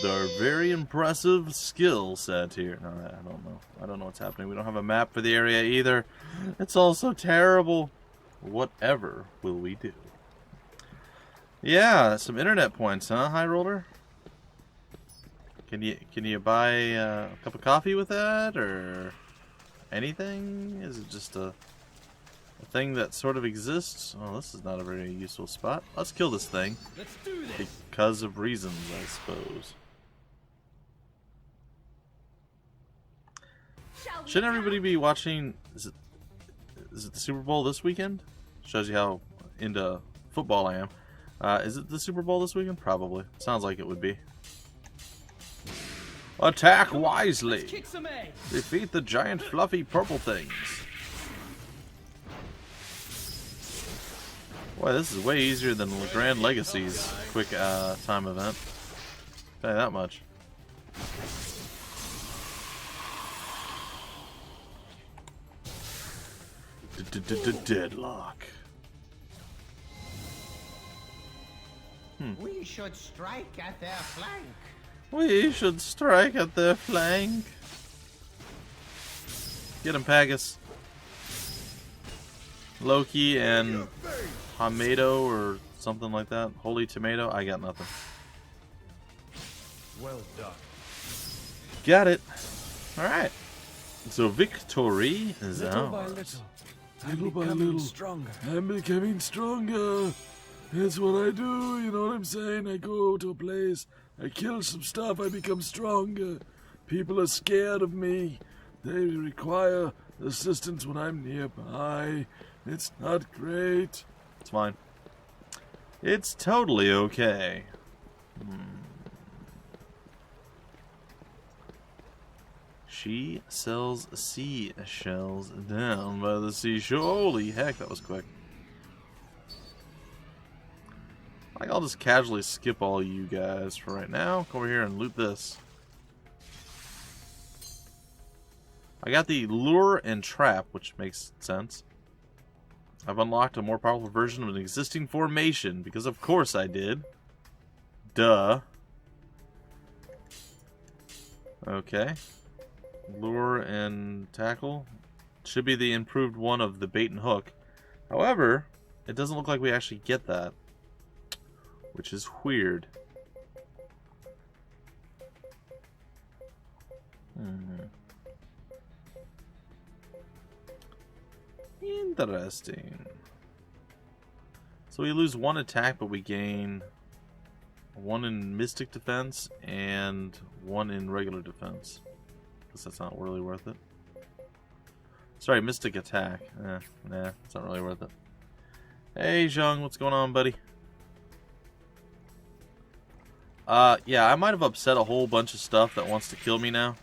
with our very impressive skill set here. No, I don't know. I don't know what's happening. We don't have a map for the area either. It's all so terrible. Whatever will we do? Yeah, some internet points, huh, High Roller? Can you buy a cup of coffee with that, or anything? Is it just a thing that sort of exists? Oh, this is not a very useful spot. Let's kill this thing. Let's do this. Because of reasons, I suppose. Shouldn't everybody be watching? Is it the Super Bowl this weekend? Shows you how into football I am. Is it the Super Bowl this weekend? Probably. Sounds like it would be. Attack wisely. Defeat the giant fluffy purple things. Boy, this is way easier than Grand Legacy's quick time event. Tell you that much. Deadlock. We should strike at their flank. We should strike at their flank. Get him, Pagus. Loki and Tomato or something like that. Holy Tomato. I got nothing. Well done. Got it. Alright. So victory is Little ours. by little, Little by becoming little, stronger. I'm becoming stronger. That's what I do, you know what I'm saying? I go to a place, I kill some stuff, I become stronger. People are scared of me. They require assistance when I'm nearby. It's not great. It's fine. It's totally okay. She sells seashells down by the seashore. Holy heck, that was quick. I think I'll just casually skip all you guys for right now. Come over here and loot this. I got the lure and trap, which makes sense. I've unlocked a more powerful version of an existing formation, because of course I did. Duh. Okay. Lure and tackle. Should be the improved one of the bait and hook. However, it doesn't look like we actually get that, which is weird. Interesting. So we lose one attack, but we gain one in Mystic Defense and one in regular defense. Guess that's not really worth it. Sorry, Mystic Attack. Nah, it's not really worth it. Hey, Zhang, what's going on, buddy? Yeah, I might have upset a whole bunch of stuff that wants to kill me now.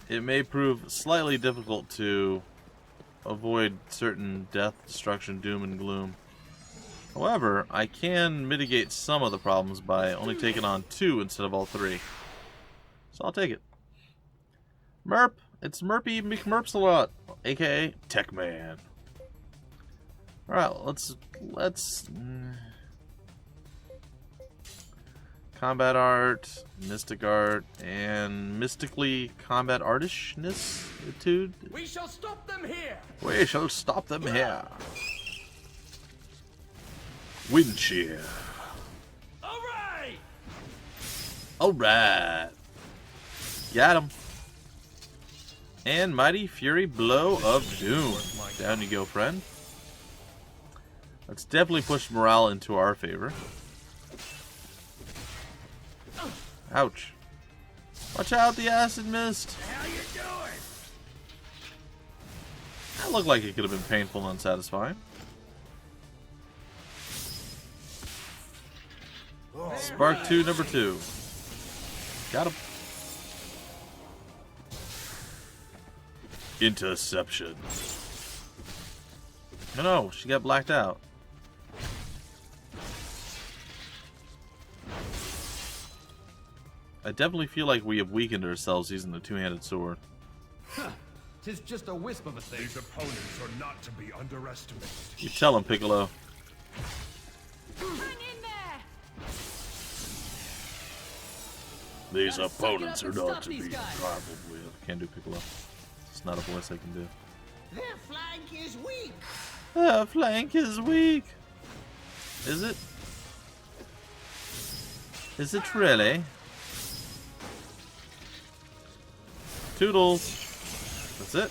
It may prove slightly difficult to avoid certain death, destruction, doom, and gloom. However, I can mitigate some of the problems by only taking on 2 instead of all 3. So I'll take it. Merp! It's Merpy McMerpsalot, aka Tech Man. Alright, let's combat art, mystic art, and mystically combat artishness. We shall stop them here. We shall stop them here. Wind shear. Alright. Alright. Got him. And Mighty Fury Blow of Doom. Down you go, friend. Let's definitely push morale into our favor. Ouch. Watch out, the acid mist. How you doing? That looked like it could have been painful and unsatisfying. Spark 2, number 2. Got him. Interception. No, she got blacked out. I definitely feel like we have weakened ourselves using the two-handed sword. Tis just a wisp of a thing. These opponents are not to be underestimated. You tell him, Piccolo. Hang in there! These Gotta suck it opponents up are and not stop to these be guys. trifled with. Can't do Piccolo. It's not a voice I can do. Their flank is weak. The flank is weak. Is it? Is it really? Toodles. That's it.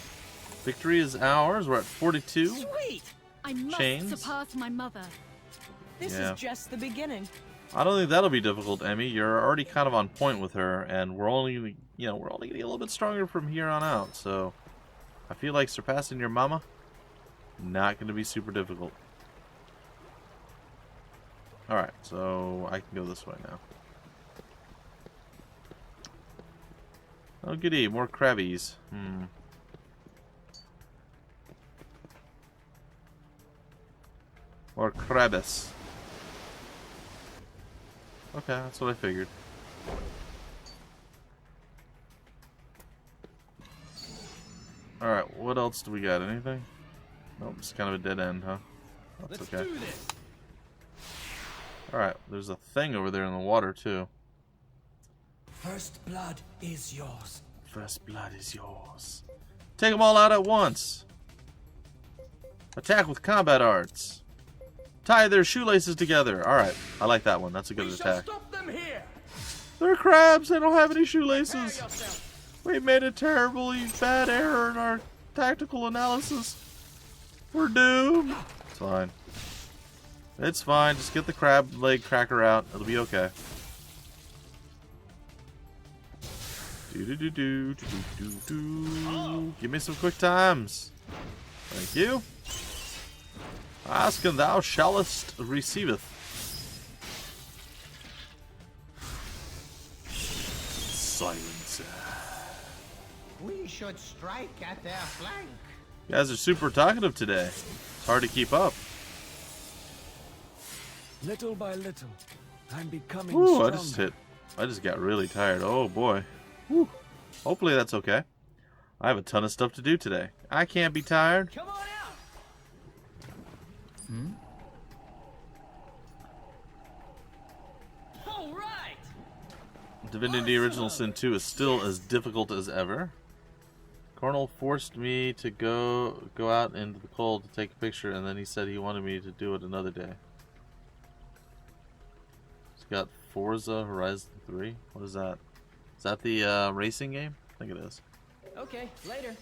Victory is ours. We're at 42. Sweet! I must Chains? surpass my mother. This Yeah. is just the beginning. I don't think that'll be difficult, Emmy. You're already kind of on point with her, and we're only getting a little bit stronger from here on out. So, I feel like surpassing your mama, not going to be super difficult. All right, so I can go this way now. Oh, goody, more crabbies. More Krabbis. Okay, that's what I figured. Alright, what else do we got? Anything? Nope, it's kind of a dead end, huh? That's Let's okay. do this. Alright, there's a thing over there in the water, too. First blood is yours. First blood is yours. Take them all out at once. Attack with combat arts. Tie their shoelaces together. Alright, I like that one. That's a good We shall attack. stop them here. They're crabs. They don't have any Prepare shoelaces. yourself. We made a terribly bad error in our tactical analysis. We're doomed. It's fine. It's fine. Just get the crab leg cracker out. It'll be okay. Do. Give me some quick times. Thank you. Ask and thou shallest receiveth. Silence. We should strike at their flank. You guys are super talkative today. It's hard to keep up. Little by little, I'm becoming Ooh, stronger. I just got really tired. Oh boy. Whew. Hopefully that's okay. I have a ton of stuff to do today. I can't be tired. Come on out. All right. Divinity Original Sin 2 is still as difficult as ever. Cornell forced me to go out into the cold to take a picture, and then he said he wanted me to do it another day. It's got Forza Horizon 3. What is that? Is that the racing game? I think it is. Okay, later.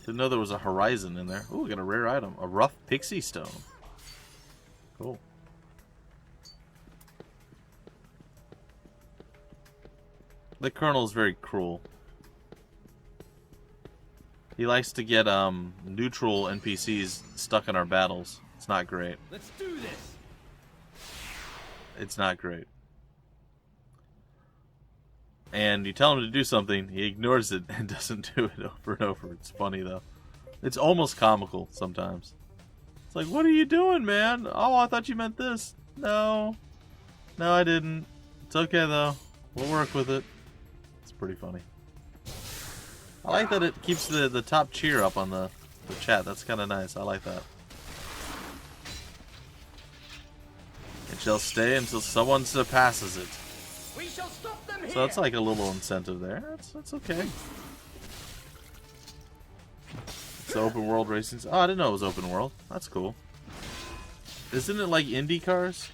Didn't know there was a Horizon in there. Ooh, we got a rare item. A rough pixie stone. Cool. The Colonel is very cruel. He likes to get neutral NPCs stuck in our battles. It's not great. Let's do this. It's not great. And you tell him to do something, he ignores it and doesn't do it over and over. It's funny though. It's almost comical sometimes. It's like, what are you doing, man? Oh, I thought you meant this. No. No, I didn't. It's okay though. We'll work with it. It's pretty funny. I like that it keeps the top cheer up on the chat. That's kind of nice. I like that. It shall stay until someone surpasses it. We shall stop them here. So that's like a little incentive there. That's okay. It's open world racing. Oh, I didn't know it was open world. That's cool. Isn't it like Indy cars?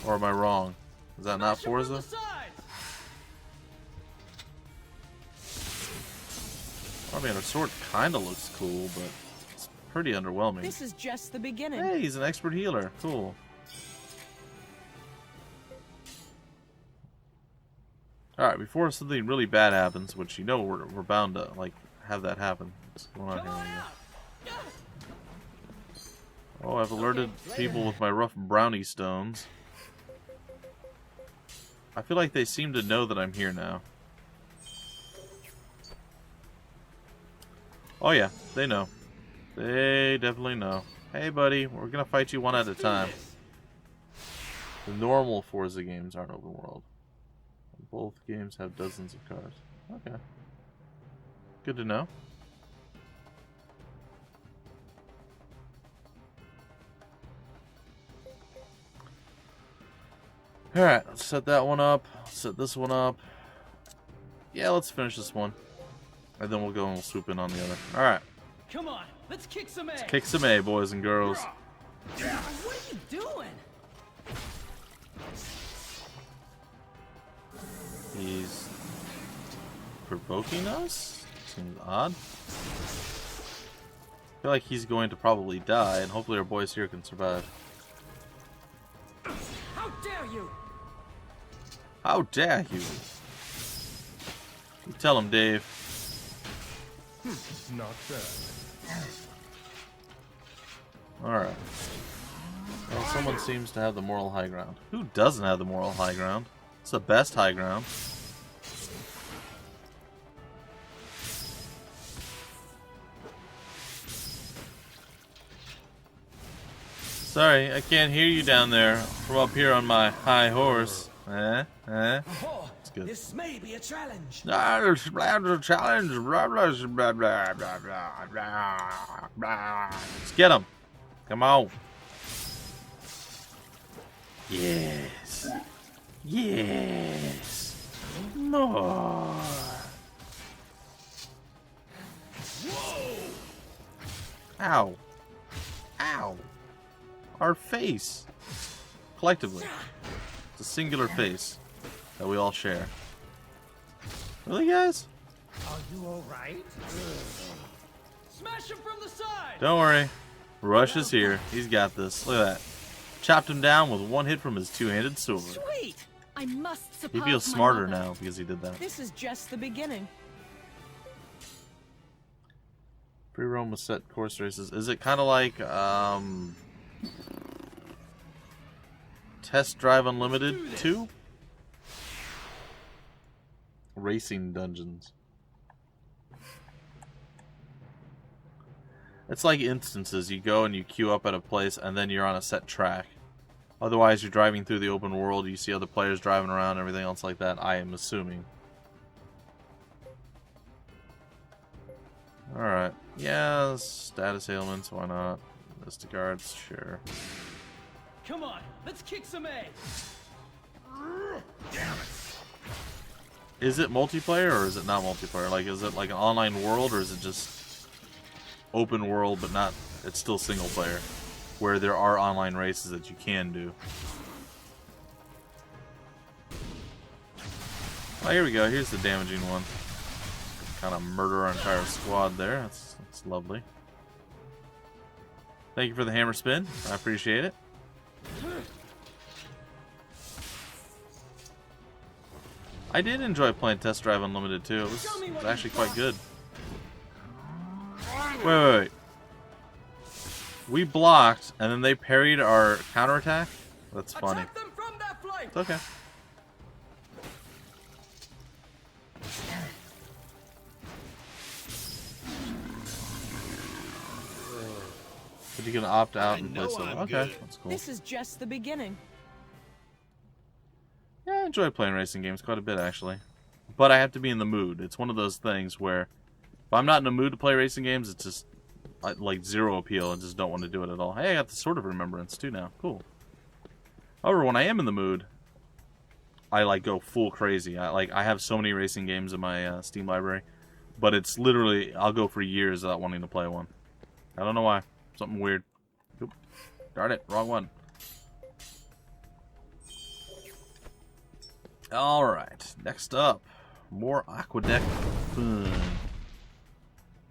Or am I wrong? Is that not Smash 'em from Forza? the sides. I mean, our sword kind of looks cool, but it's pretty underwhelming. This is just the beginning. Hey, he's an expert healer. Cool. Alright, before something really bad happens, which you know we're bound to like have that happen. What's going on Come here? on Leah? out. Oh, I've alerted people with my rough brownie stones. I feel like they seem to know that I'm here now. Oh yeah, they know. They definitely know. Hey buddy, we're gonna fight you one at a time. The normal Forza games aren't open world. Both games have dozens of cars. Okay. Good to know. Alright, let's set that one up. Set this one up. Yeah, let's finish this one. And then we'll go and we'll swoop in on the other. Alright. Come on, let's kick some ass. Kick some A, boys and girls. What are you doing? He's provoking us? Seems odd. I feel like he's going to probably die, and hopefully our boys here can survive. How dare you? How dare you? You tell him, Dave. Not bad. Alright. Well, someone seems to have the moral high ground. Who doesn't have the moral high ground? It's the best high ground. Sorry, I can't hear you down there from up here on my high horse. It's good. This may be a challenge. Challenge, blah, blah, challenge, blah, blah, blah, blah, blah, blah, blah. Let's get him. Come on. Yes. Yes. More. Ow. Ow. Our face. Collectively. It's a singular face that we all share. Really, guys? Are you alright? Smash him from the side. Don't worry. Rush is here. He's got this. Look at that. Chopped him down with one hit from his two-handed sword. Sweet! I must He surpass feels my smarter mother. now because he did that. This is just the beginning. Free roam with set course races. Is it kind of like Test Drive Unlimited 2? Racing dungeons. It's like instances. You go and you queue up at a place and then you're on a set track. Otherwise, you're driving through the open world. You see other players driving around and everything else like that, I am assuming. Alright. Yeah, status ailments, why not? Mystic guards, sure. Come on, let's kick some ass. Is it multiplayer or is it not multiplayer? Like, is it like an online world or is it just open world but not, it's still single player? Where there are online races that you can do. Oh, here we go. Here's the damaging one. Kind of murder our entire squad there. That's lovely. Thank you for the hammer spin. I appreciate it. I did enjoy playing Test Drive Unlimited too. It was actually quite good. Wait. We blocked, and then they parried our counterattack? That's funny. Attack them from that flank. It's okay. But you can opt out and play solo. Okay, that's cool. This is just the beginning. Yeah, I enjoy playing racing games quite a bit, actually. But I have to be in the mood. It's one of those things where if I'm not in the mood to play racing games, it's just like zero appeal. I just don't want to do it at all. Hey, I got the Sword of Remembrance too now. Cool. However, when I am in the mood, I like go full crazy. I have so many racing games in my Steam library, but it's literally I'll go for years without wanting to play one. I don't know why. Something weird. Oop. Darn it, wrong one. Alright, next up, more Aqueduct fun.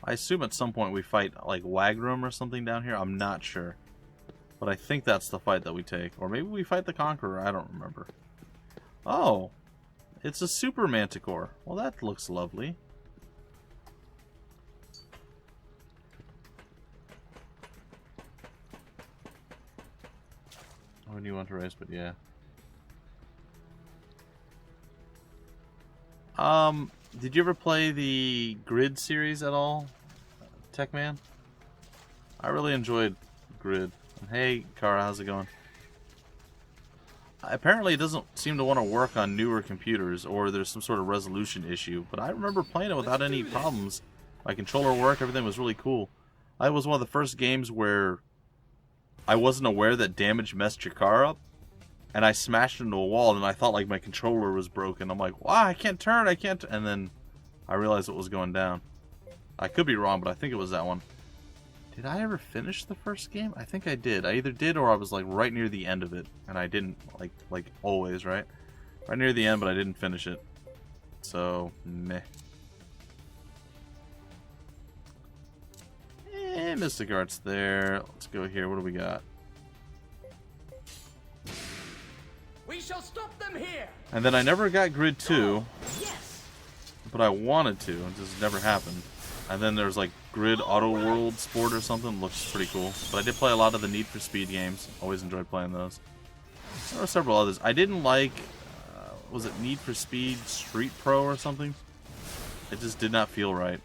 I assume at some point we fight like Wagram or something down here. I'm not sure. But I think that's the fight that we take. Or maybe we fight the Conqueror. I don't remember. Oh, it's a Super Manticore. Well, that looks lovely. When do you want to race? But yeah. Did you ever play the Grid series at all, Techman? I really enjoyed Grid. Hey, Kara, how's it going? Apparently, it doesn't seem to want to work on newer computers, or there's some sort of resolution issue. But I remember playing it without any problems. My controller worked, everything was really cool. It was one of the first games where I wasn't aware that damage messed your car up. and I smashed into a wall, and I thought like my controller was broken. I'm like, wow, I can't turn, I can't. And then I realized what was going down. I could be wrong, but I think it was that one. Did I ever finish the first game? I think I did. I either did or I was like right near the end of it, and I didn't, like always, right? Right near the end, but I didn't finish it. So, meh. Mystic Art's there. Let's go here. What do we got? We shall stop them here. And then I never got Grid 2, Yes. but I wanted to. It just never happened. And then there's like Grid Auto World Sport or something. Looks pretty cool. But I did play a lot of the Need for Speed games. Always enjoyed playing those. There were several others. I didn't like, was it Need for Speed Street Pro or something? It just did not feel right.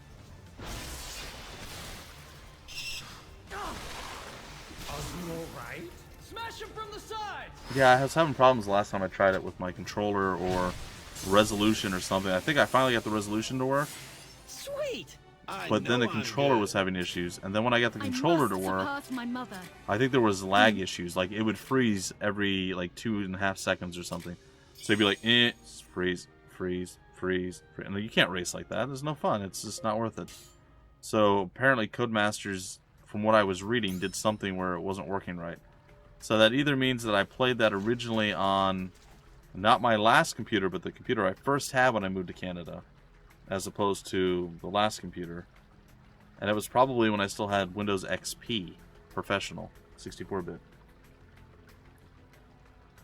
Are you alright? Smash him from the sides. Yeah, I was having problems the last time I tried it with my controller or resolution or something. I think I finally got the resolution to work. Sweet. But then the controller was having issues, and then when I got the controller to work, surpass my mother. I think there was lag issues. Like it would freeze every like 2.5 seconds or something. So you'd be like, freeze, freeze, freeze, freeze. And you can't race like that. There's no fun. It's just not worth it. So apparently Codemasters, from what I was reading, did something where it wasn't working right. So that either means that I played that originally on not my last computer, but the computer I first had when I moved to Canada, as opposed to the last computer. And it was probably when I still had Windows XP Professional, 64-bit.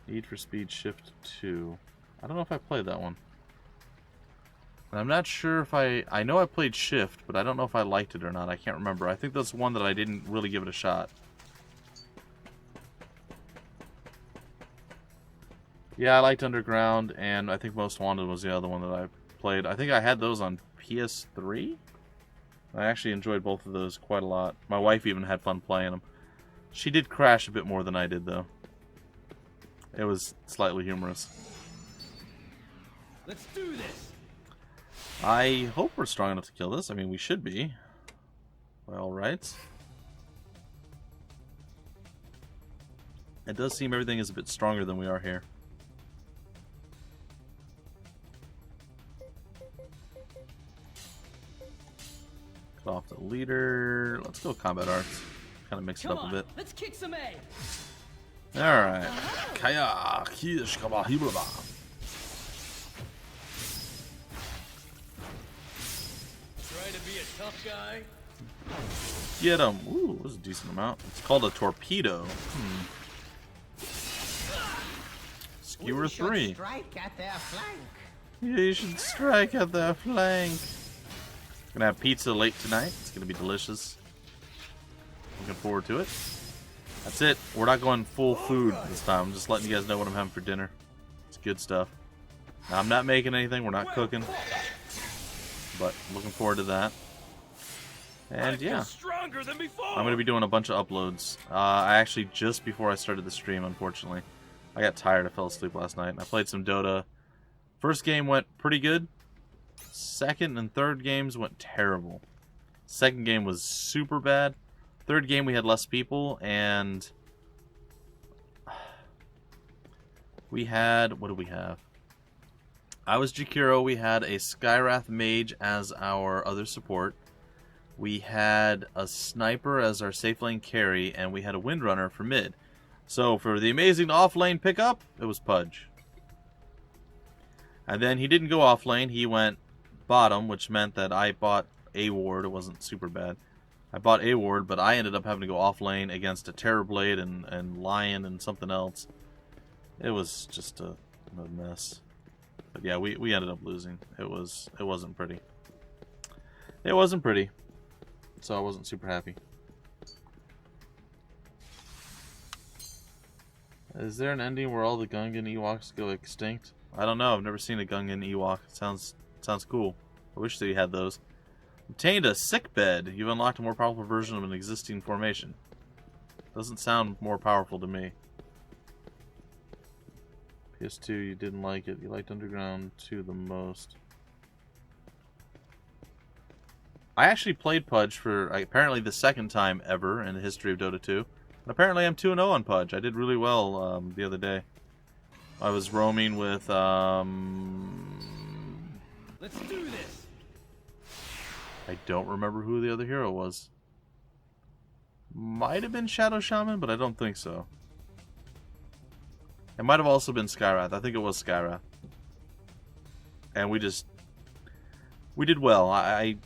Need for Speed Shift 2. I don't know if I played that one. And I'm not sure if I know I played Shift, but I don't know if I liked it or not. I can't remember. I think that's one that I didn't really give it a shot. Yeah, I liked Underground, and I think Most Wanted was the other one that I played. I think I had those on PS3. I actually enjoyed both of those quite a lot. My wife even had fun playing them. She did crash a bit more than I did, though. It was slightly humorous. Let's do this. I hope we're strong enough to kill this. I mean, we should be. By all rights. It does seem everything is a bit stronger than we are here. Cut off the leader. Let's go combat arts. Kind of mix it Come up a on. bit. Let's kick some A. Alright. Kaya, Kish, Kabahibaba. Try to be a tough guy. Get him. Ooh, that was a decent amount. It's called a torpedo. Skewer We should 3. strike at their flank. Yeah, you should strike at their flank. Gonna have pizza late tonight. It's gonna be delicious. Looking forward to it. That's it. We're not going full food this time. I'm just letting you guys know what I'm having for dinner. It's good stuff. Now, I'm not making anything. We're not cooking. But looking forward to that. And yeah, Stronger than before. I'm going to be doing a bunch of uploads. I actually, just before I started the stream, unfortunately, I got tired. I fell asleep last night. And I played some Dota. First game went pretty good. Second and third games went terrible. Second game was super bad. Third game we had less people, and we had, what did we have? I was Jakiro. We had a Skywrath Mage as our other support. We had a Sniper as our safe lane carry, and we had a Windrunner for mid. So for the amazing off lane pickup, it was Pudge. And then he didn't go off lane. He went bottom, which meant that I bought a ward. It wasn't super bad. I bought a ward, but I ended up having to go off lane against a Terrorblade and Lion and something else. It was just a mess. But yeah, we ended up losing. It wasn't pretty. It wasn't pretty. So I wasn't super happy. Is there an ending where all the Gungan Ewoks go extinct? I don't know. I've never seen a Gungan Ewok. Sounds cool. I wish that you had those. Obtained a sick bed. You've unlocked a more powerful version of an existing formation. Doesn't sound more powerful to me. PS2, you didn't like it. You liked Underground 2 the most. I actually played Pudge for apparently the second time ever in the history of Dota 2. And apparently I'm 2-0 on Pudge. I did really well the other day. I was roaming with, Let's do this. I don't remember who the other hero was. Might have been Shadow Shaman, but I don't think so. It might have also been Skyrath. I think it was Skyrath. And we did well. I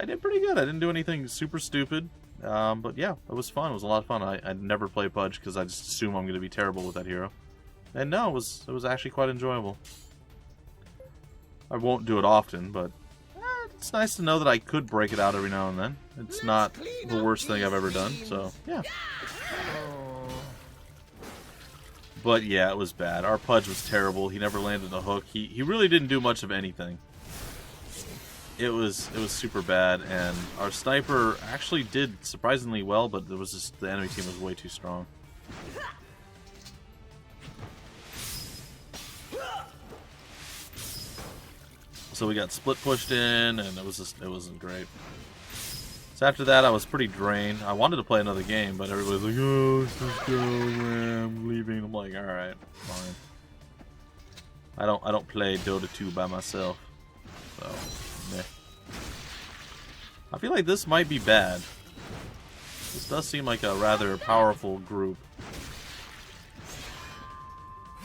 did pretty good. I didn't do anything super stupid. But yeah, it was fun. It was a lot of fun. I never play Pudge because I just assume I'm going to be terrible with that hero. And no, it was actually quite enjoyable. I won't do it often, but it's nice to know that I could break it out every now and then. It's not the worst thing I've ever done, so yeah. But yeah, it was bad. Our Pudge was terrible. He never landed a hook. He really didn't do much of anything. It was super bad, and our sniper actually did surprisingly well, but it was just the enemy team was way too strong. So we got split pushed in, and it wasn't great. So after that, I was pretty drained. I wanted to play another game, but everybody's like, "Oh, let's just go, man, I'm leaving." I'm like, "All right, fine." I don't play Dota 2 by myself, so meh. I feel like this might be bad. This does seem like a rather powerful group.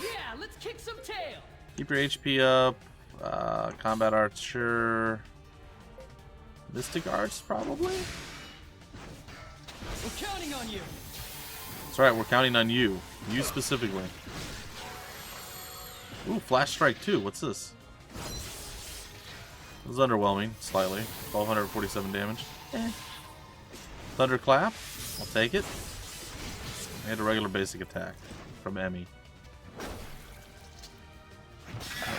Yeah, let's kick some tail. Keep your HP up. Combat arts, sure. Mystic arts, probably? We're counting on you. That's right, we're counting on you. You specifically. Ooh, Flash Strike 2. What's this? This is underwhelming, slightly. 1247 damage. Thunderclap. I'll take it. And a regular basic attack from Emmy.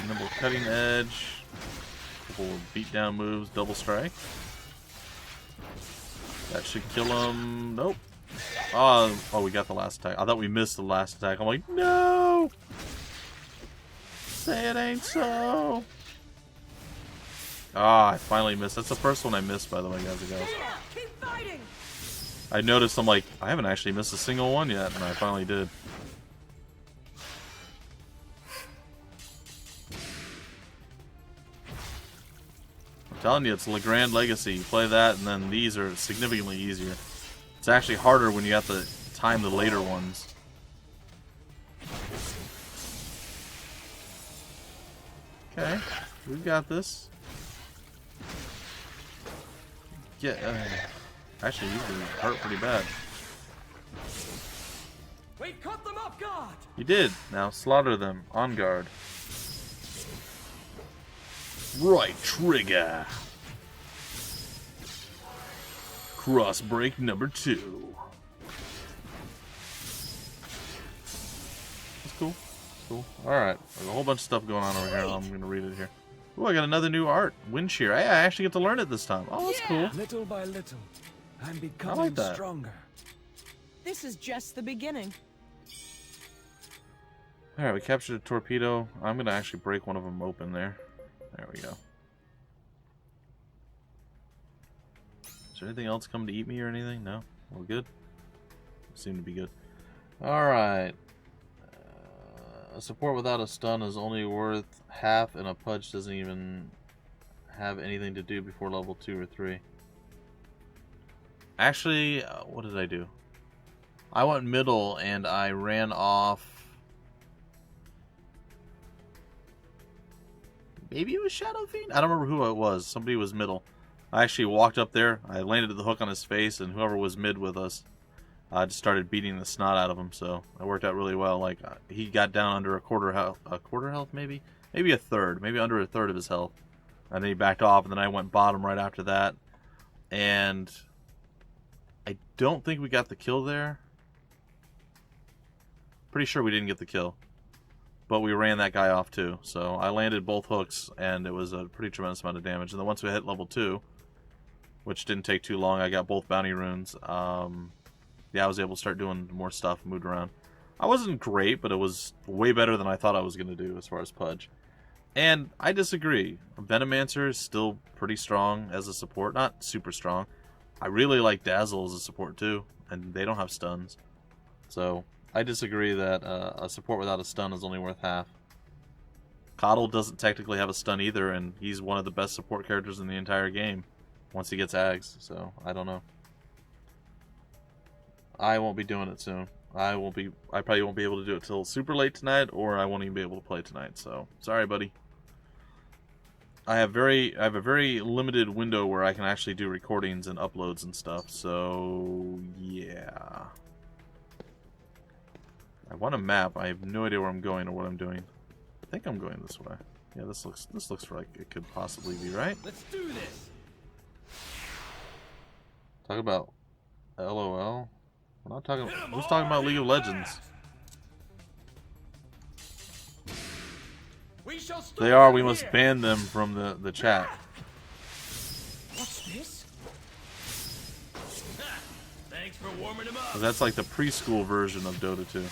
Nimble Cutting Edge. Couple beatdown moves. Double Strike. That should kill him. Nope. Oh, we got the last attack. I thought we missed the last attack. I'm like, no! Say it ain't so! Ah, I finally missed. That's the first one I missed, by the way, guys. Keep fighting. I noticed, I'm like, I haven't actually missed a single one yet, and I finally did. I'm telling you, it's Legrand Legacy. You play that, and then these are significantly easier. It's actually harder when you have to time the later ones. Okay, we've got this. Actually, you can hurt pretty bad. We cut them off guard. You did. Now slaughter them. On guard. Right trigger. Cross break number 2. That's cool. Cool. Alright. There's a whole bunch of stuff going on over here. I'm going to read it here. Ooh, I got another new art. Wind shear. Hey, I actually get to learn it this time. Oh, that's cool. Little by little, I'm I becoming like that. stronger. This is just the beginning. Alright, we captured a torpedo. I'm going to actually break one of them open there. There we go. Is there anything else come to eat me or anything? No? We're good? Seem to be good. Alright. A support without a stun is only worth half, and a Pudge doesn't even have anything to do before level 2 or 3. Actually, what did I do? I went middle and I ran off. Maybe it was Shadow Fiend? I don't remember who it was. Somebody was middle. I actually walked up there. I landed the hook on his face, and whoever was mid with us just started beating the snot out of him. So it worked out really well. Like he got down under a quarter health, maybe a third, maybe under a third of his health, and then he backed off. And then I went bottom right after that, and I don't think we got the kill there. Pretty sure we didn't get the kill. But we ran that guy off too. So I landed both hooks, and it was a pretty tremendous amount of damage. And then once we hit level 2, which didn't take too long, I got both bounty runes. Yeah, I was able to start doing more stuff, moved around. I wasn't great, but it was way better than I thought I was going to do as far as Pudge. And I disagree. Venomancer is still pretty strong as a support. Not super strong. I really like Dazzle as a support too, and they don't have stuns. So I disagree that a support without a stun is only worth half. Coddle doesn't technically have a stun either, and he's one of the best support characters in the entire game once he gets Ags, so I don't know. I won't be doing it soon. I probably won't be able to do it till super late tonight, or I won't even be able to play tonight, so sorry, buddy. I have a very limited window where I can actually do recordings and uploads and stuff, so yeah. I want a map. I have no idea where I'm going or what I'm doing. I think I'm going this way. Yeah, this looks like it could possibly be right. Let's do this. Talk about LOL. We're not talking. Who's talking about League of Legends? We shall They are. We must ban them from the chat. What's this? Thanks for warming him up. So that's like the preschool version of Dota 2.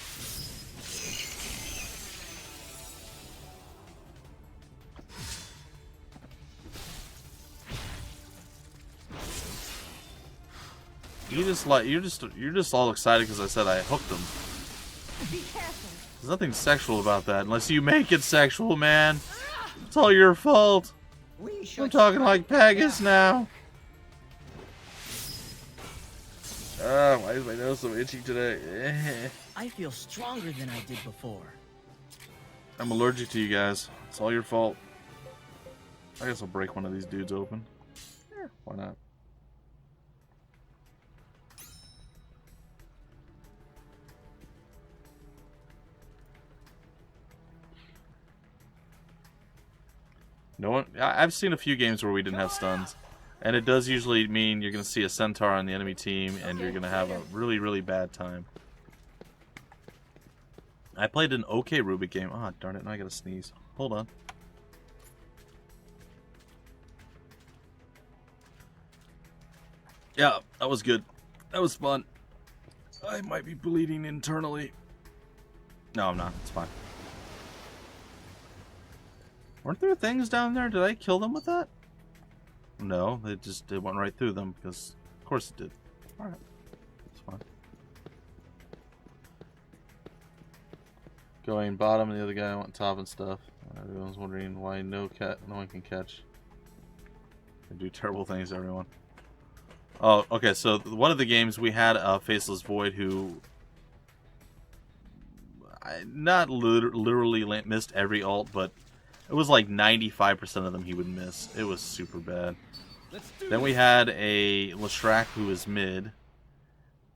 You're just all excited because I said I hooked them. Be careful. There's nothing sexual about that unless you make it sexual, man. It's all your fault. We should I'm talking like strike Pegasus at now. Why is my nose so itchy today? I feel stronger than I did before. I'm allergic to you guys. It's all your fault. I guess I'll break one of these dudes open. Why not? No one. I've seen a few games where we didn't have stuns, and it does usually mean you're going to see a centaur on the enemy team, and you're going to have a really, really bad time. I played an okay Rubik game. Ah, darn it! Now I got to sneeze. Hold on. Yeah, that was good. That was fun. I might be bleeding internally. No, I'm not. It's fine. Weren't there things down there? Did I kill them with that? No, it went right through them because, of course, it did. All right, it's fine. Going bottom, and the other guy went top and stuff. Everyone's wondering why no one can catch. They do terrible things to everyone. Oh, okay. So one of the games we had a Faceless Void who, not literally missed every ult, but it was like 95% of them he would miss. It was super bad. Then we had a Lashrak who was mid,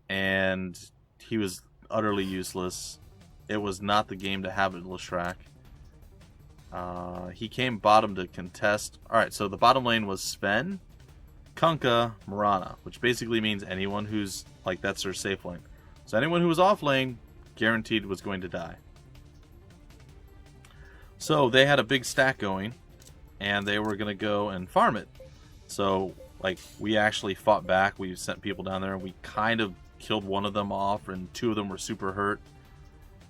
and he was utterly useless. It was not the game to have a Lashrak. He came bottom to contest. Alright, so the bottom lane was Sven, Kunkka, Mirana, which basically means anyone who's, like, that's their safe lane. So anyone who was off lane, guaranteed was going to die. So they had a big stack going, and they were going to go and farm it. So, like, we actually fought back. We sent people down there, and we kind of killed one of them off, and two of them were super hurt.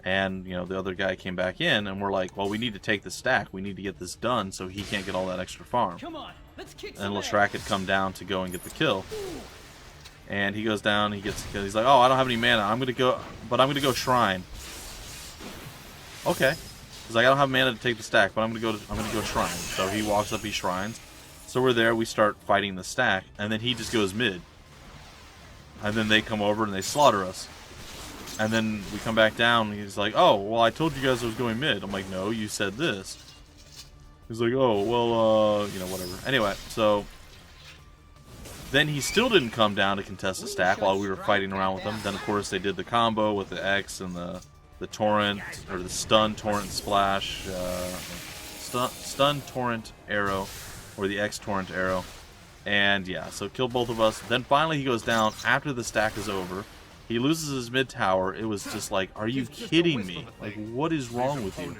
And, you know, the other guy came back in, and we're like, well, we need to take the stack. We need to get this done so he can't get all that extra farm. Come on, let's kick And some Lashrak ass. had come down to go and get the kill. And he goes down, he gets the kill. He's like, oh, I don't have any mana. I'm going to go Shrine. Okay. He's like, I don't have mana to take the stack, but I'm gonna go Shrine. So he walks up, he shrines. So we're there, we start fighting the stack, and then he just goes mid. And then they come over and they slaughter us. And then we come back down, and he's like, oh, well, I told you guys I was going mid. I'm like, no, you said this. He's like, oh, well, you know, whatever. Anyway, so then he still didn't come down to contest the stack while we were fighting around with him. Then, of course, they did the combo with the X and the torrent, or the stun, torrent, splash, stun, torrent, arrow, or the X torrent arrow. And yeah, so killed both of us. Then finally he goes down after the stack is over. He loses his mid tower. It was just like, are you kidding me? Like, what is wrong with you?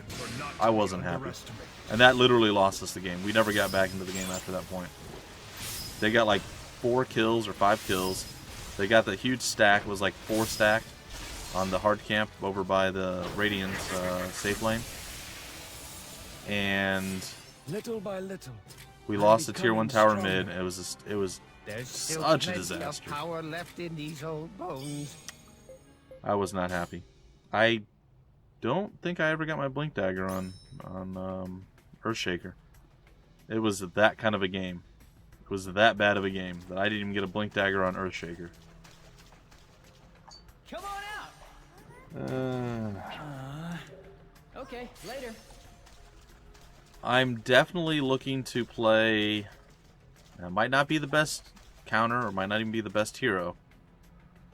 I wasn't happy. And that literally lost us the game. We never got back into the game after that point. They got like 4 kills or 5 kills. They got the huge stack. It was like 4 stacked on the hard camp over by the Radiant safe lane. And Little by little. we lost the tier 1 tower mid. It was There's still such a plenty disaster. of power left in these old bones. I was not happy. I don't think I ever got my blink dagger on Earthshaker. It was that kind of a game. It was that bad of a game that I didn't even get a Blink Dagger on Earthshaker. Come on out. Okay, later. I'm definitely looking to play. It might not be the best counter, or might not even be the best hero.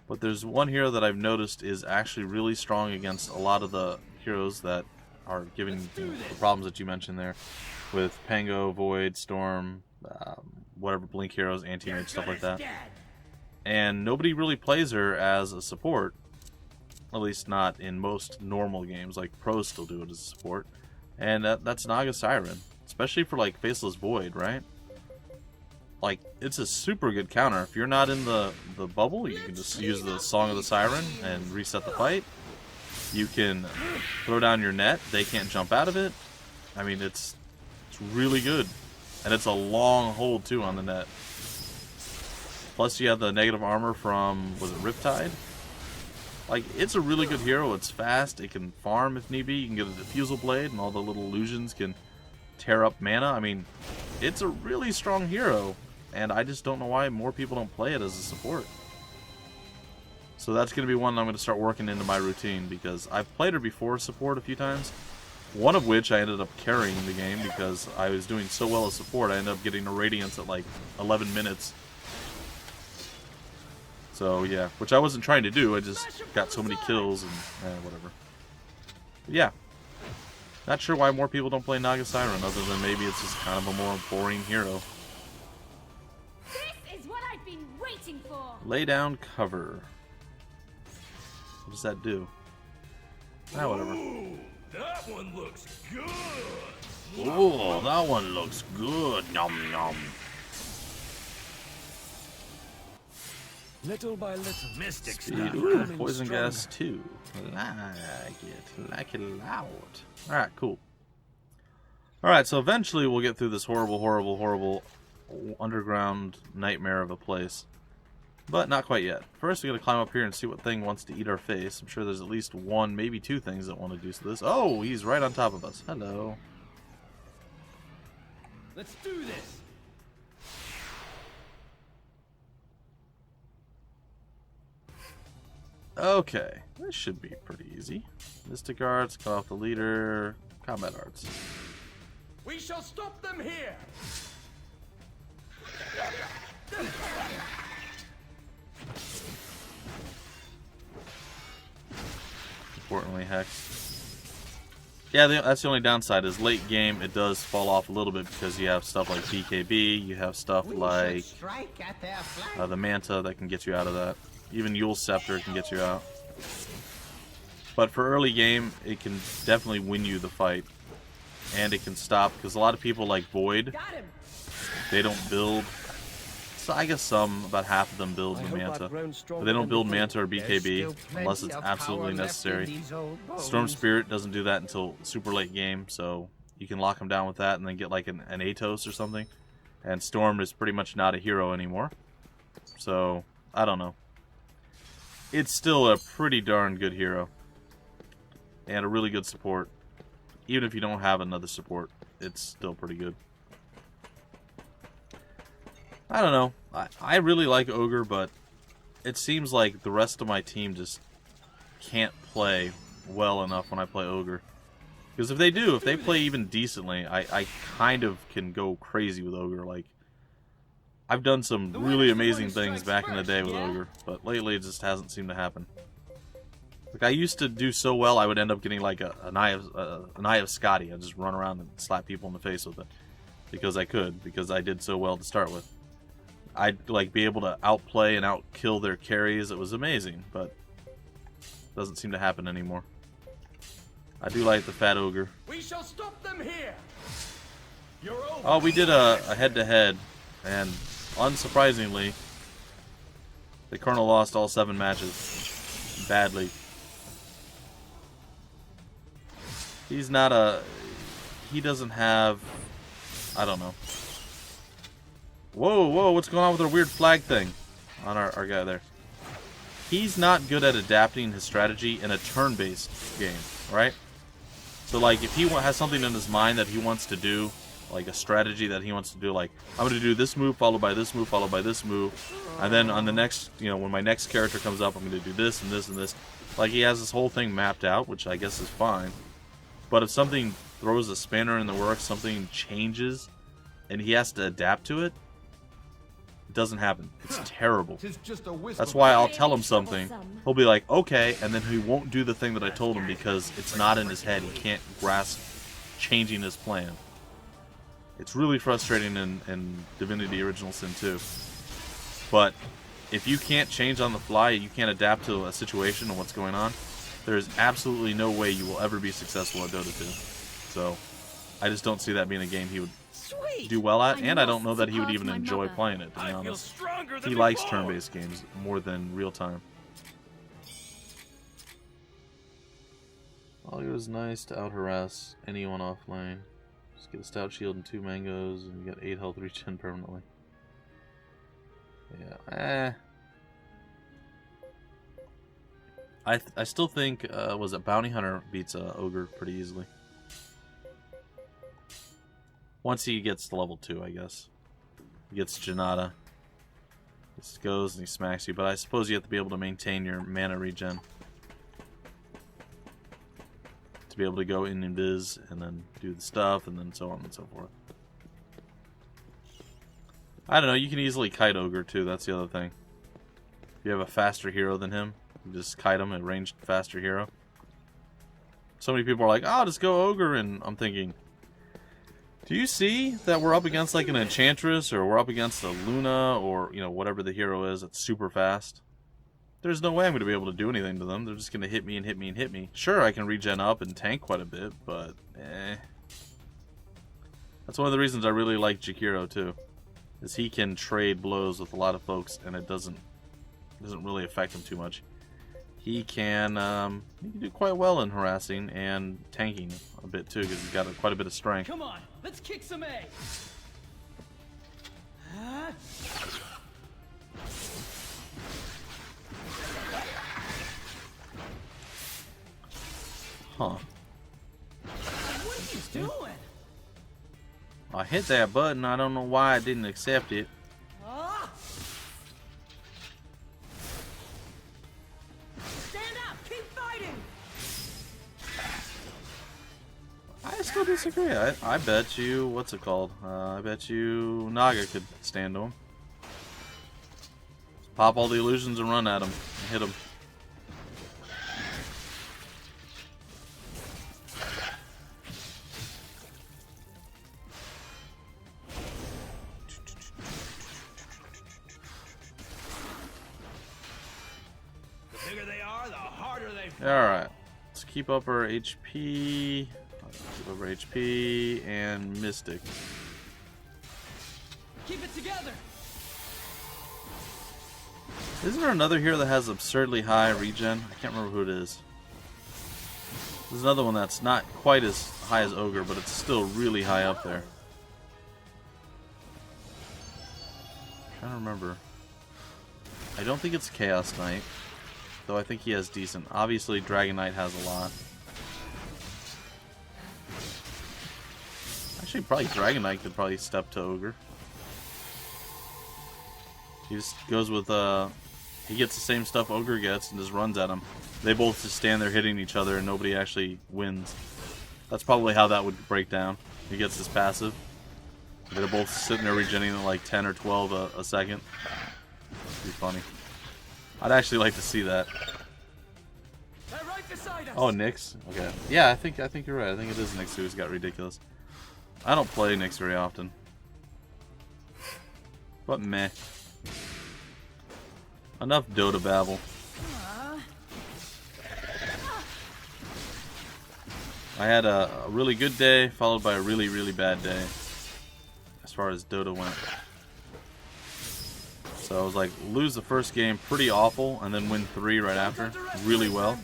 But there's one hero that I've noticed is actually really strong against a lot of the heroes that are giving the problems that you mentioned there. With Pango, Void, Storm, whatever Blink heroes, Anti-Mage, stuff like that. And nobody really plays her as a support. At least not in most normal games. Like pros still do it as a support. And that's Naga Siren. Especially for like Faceless Void, right? Like, it's a super good counter. If you're not in the bubble, you can just use the Song of the Siren and reset the fight. You can throw down your net. They can't jump out of it. I mean, it's really good. And it's a long hold, too, on the net. Plus, you have the negative armor from, was it Riptide? Like, it's a really good hero. It's fast. It can farm if need be. You can get a Diffusal Blade, and all the little illusions can tear up mana. I mean, it's a really strong hero. And I just don't know why more people don't play it as a support. So that's going to be one I'm going to start working into my routine, because I've played her before support a few times. One of which I ended up carrying the game because I was doing so well as support. I ended up getting a Radiance at like 11 minutes. So yeah, which I wasn't trying to do. I just got so many kills and whatever. But yeah. Not sure why more people don't play Naga Siren, other than maybe it's just kind of a more boring hero. This is what I've been waiting for. Lay down cover. What does that do? Ah, whatever. Ooh, that one looks good. Oh, that one looks good. Nom nom. Little by little, mystic Speed. stuff. Ooh, Becoming poison stronger. gas 2. Like it loud. Alright, cool. Alright, so eventually we'll get through this horrible, horrible, horrible underground nightmare of a place. But not quite yet. First, we gotta climb up here and see what thing wants to eat our face. I'm sure there's at least one, maybe two things that want to do this. Oh, he's right on top of us. Hello. Let's do this. Okay, this should be pretty easy. Mystic Arts, cut off the leader, Combat Arts. We shall stop them here. Importantly, Hex. Yeah, that's the only downside is late game it does fall off a little bit because you have stuff like BKB, you have stuff like the Manta that can get you out of that. Even Yule's Scepter can get you out. But for early game, it can definitely win you the fight. And it can stop, because a lot of people like Void, they don't build. So I guess about half of them build the Manta. But they don't build Manta or BKB unless it's absolutely necessary. Storm Spirit doesn't do that until super late game, so you can lock them down with that and then get like an Atos or something. And Storm is pretty much not a hero anymore. So, I don't know. It's still a pretty darn good hero. And a really good support. Even if you don't have another support, it's still pretty good. I don't know. I really like Ogre, but it seems like the rest of my team just can't play well enough when I play Ogre. Because if they play even decently, I kind of can go crazy with Ogre. Like, I've done some really amazing things back in the day with Ogre, but lately it just hasn't seemed to happen. Like, I used to do so well, I would end up getting like an eye of Scotty. I'd just run around and slap people in the face with it. Because I could, because I did so well to start with. I'd like be able to outplay and outkill their carries. It was amazing, but it doesn't seem to happen anymore. I do like the Fat Ogre. We shall stop them here. You're over. Oh, we did a head-to-head, and unsurprisingly, the Colonel lost all 7 matches. Badly. He's not a... He doesn't have... I don't know. Whoa, whoa, what's going on with our weird flag thing on our guy there? He's not good at adapting his strategy in a turn-based game, right? So, like, if he has something in his mind that he wants to do, like a strategy that he wants to do, like, I'm going to do this move, followed by this move, followed by this move, and then on the next, you know, when my next character comes up, I'm going to do this and this and this. Like, he has this whole thing mapped out, which I guess is fine. But if something throws a spanner in the works, something changes, and he has to adapt to it, it doesn't happen. It's terrible. That's why I'll tell him something. He'll be like, okay, and then he won't do the thing that I told him because it's not in his head. He can't grasp changing his plan. It's really frustrating in Divinity Original Sin 2. But if you can't change on the fly, you can't adapt to a situation and what's going on, there is absolutely no way you will ever be successful at Dota 2. So, I just don't see that being a game he would do well at, and I don't know that he would even enjoy playing it, to be honest. He likes turn-based games more than real-time. All it was nice to out-harass anyone off lane. Just get a stout shield and 2 mangoes, and you get 8 health regen permanently. Yeah, I still think, was it Bounty Hunter beats Ogre pretty easily. Once he gets to level 2, I guess. He gets Janata. He just goes and he smacks you, but I suppose you have to be able to maintain your mana regen. To be able to go in invis and then do the stuff and then so on and so forth. I don't know, you can easily kite Ogre too, that's the other thing. If you have a faster hero than him, you just kite him, a ranged faster hero. So many people are like, oh, just go Ogre, and I'm thinking, do you see that we're up against like an Enchantress, or we're up against a Luna, or, you know, whatever the hero is that's super fast? There's no way I'm going to be able to do anything to them. They're just going to hit me and hit me and hit me. Sure, I can regen up and tank quite a bit, but That's one of the reasons I really like Jakiro too, is he can trade blows with a lot of folks, and it doesn't really affect him too much. He can do quite well in harassing and tanking a bit too, because he's got quite a bit of strength. Come on, let's kick some ass. Huh. What are you doing? I hit that button. I don't know why I didn't accept it. Stand up! Keep fighting! I still disagree. I bet you, what's it called? I bet you Naga could stand to him. Just pop all the illusions and run at him and hit him. The bigger they are, the harder they fall. Alright. Let's keep up our HP. Keep up our HP and Mystic. Keep it together. Isn't there another hero that has absurdly high regen? I can't remember who it is. There's another one that's not quite as high as Ogre, but it's still really high up there. I'm trying to remember. I don't think it's Chaos Knight, though I think he has decent. Obviously, Dragon Knight has a lot. Actually, probably Dragon Knight could probably step to Ogre. He just goes with, he gets the same stuff Ogre gets and just runs at him. They both just stand there hitting each other and nobody actually wins. That's probably how that would break down. He gets his passive. They're both sitting there regenerating at like 10 or 12 a second. Be funny. I'd actually like to see that. They're right beside us. Oh, Nyx? Okay. Yeah, I think you're right. I think it is Nyx who's got ridiculous. I don't play Nyx very often. But meh. Enough Dota babble. I had a really good day, followed by a really, really bad day, as far as Dota went. So I was like, lose the first game pretty awful, and then win 3 right after, really well.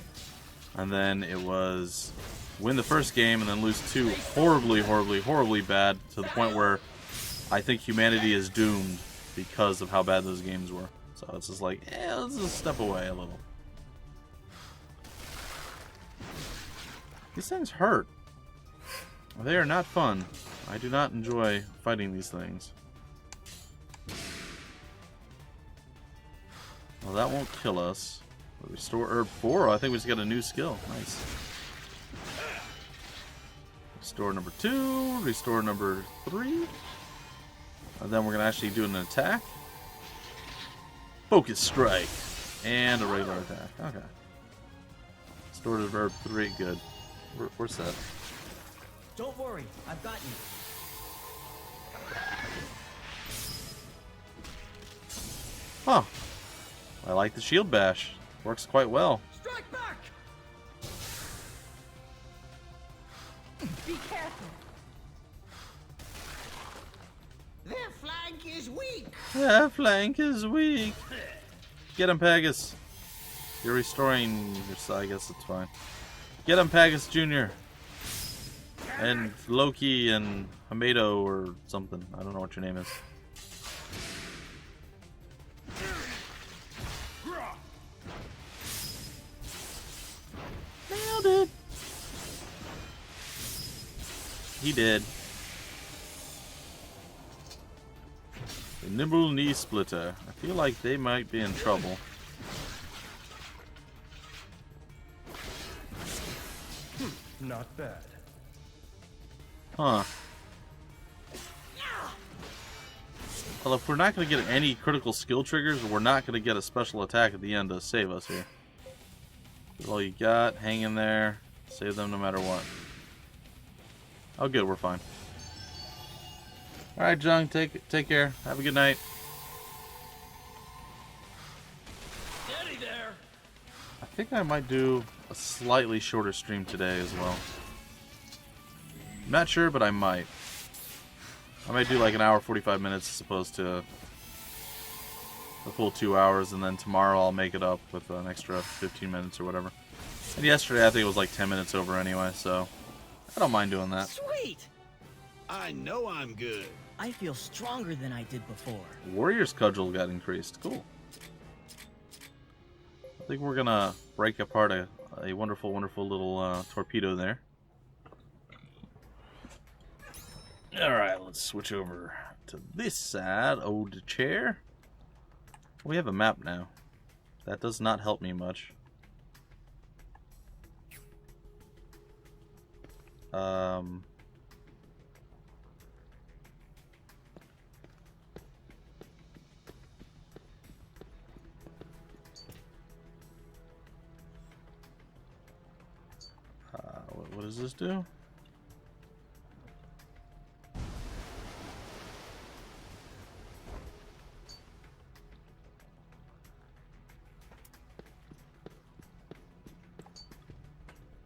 And then it was win the first game, and then lose 2 horribly, horribly, horribly bad, to the point where I think humanity is doomed because of how bad those games were. So it's just like, let's just step away a little. These things hurt. They are not fun. I do not enjoy fighting these things. Well, that won't kill us. Restore Herb 4. I think we just got a new skill. Nice. Restore number 2. Restore number 3. And then we're going to actually do an attack. Focus Strike. And a regular attack. Okay. Restore to Herb 3. Good. We're set. Don't worry, I've got you. Huh. I like the shield bash. Works quite well. Strike back! Be careful. Their flank is weak. That flank is weak. Get him, Pegasus. You're restoring your side. I guess it's fine. Get him, Pegasus Jr. And Loki and Hamato or something. I don't know what your name is. Nailed it. He did. The Nimble Knee Splitter. I feel like they might be in trouble. Not bad. Huh. Well, if we're not going to get any critical skill triggers, we're not going to get a special attack at the end to save us here. That's all you got. Hang in there. Save them no matter what. Oh, good. We're fine. Alright, Jung. Take care. Have a good night. Steady there. I think I might do a slightly shorter stream today as well. I'm not sure, but I might. I might do like an hour 45 minutes as opposed to the full 2 hours, and then tomorrow I'll make it up with an extra 15 minutes or whatever. And yesterday I think it was like 10 minutes over anyway, so I don't mind doing that. Sweet! I know I'm good. I feel stronger than I did before. Warrior's cudgel got increased. Cool. I think we're gonna break apart a wonderful, wonderful little torpedo there. Alright, let's switch over to this side. Old chair. We have a map now. That does not help me much. What does this do?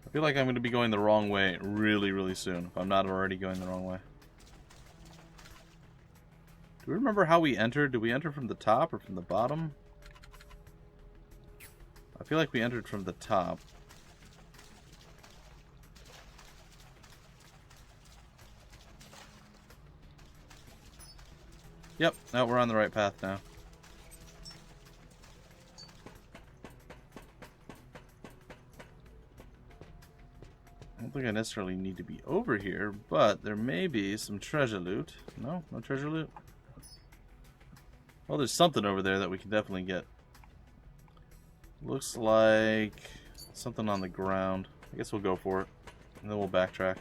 I feel like I'm going to be going the wrong way really, really soon, if I'm not already going the wrong way. Do we remember how we entered? Did we enter from the top or from the bottom? I feel like we entered from the top. Yep, no, we're on the right path now. I don't think I necessarily need to be over here, but there may be some treasure loot. No? No treasure loot? Well, there's something over there that we can definitely get. Looks like something on the ground. I guess we'll go for it, and then we'll backtrack.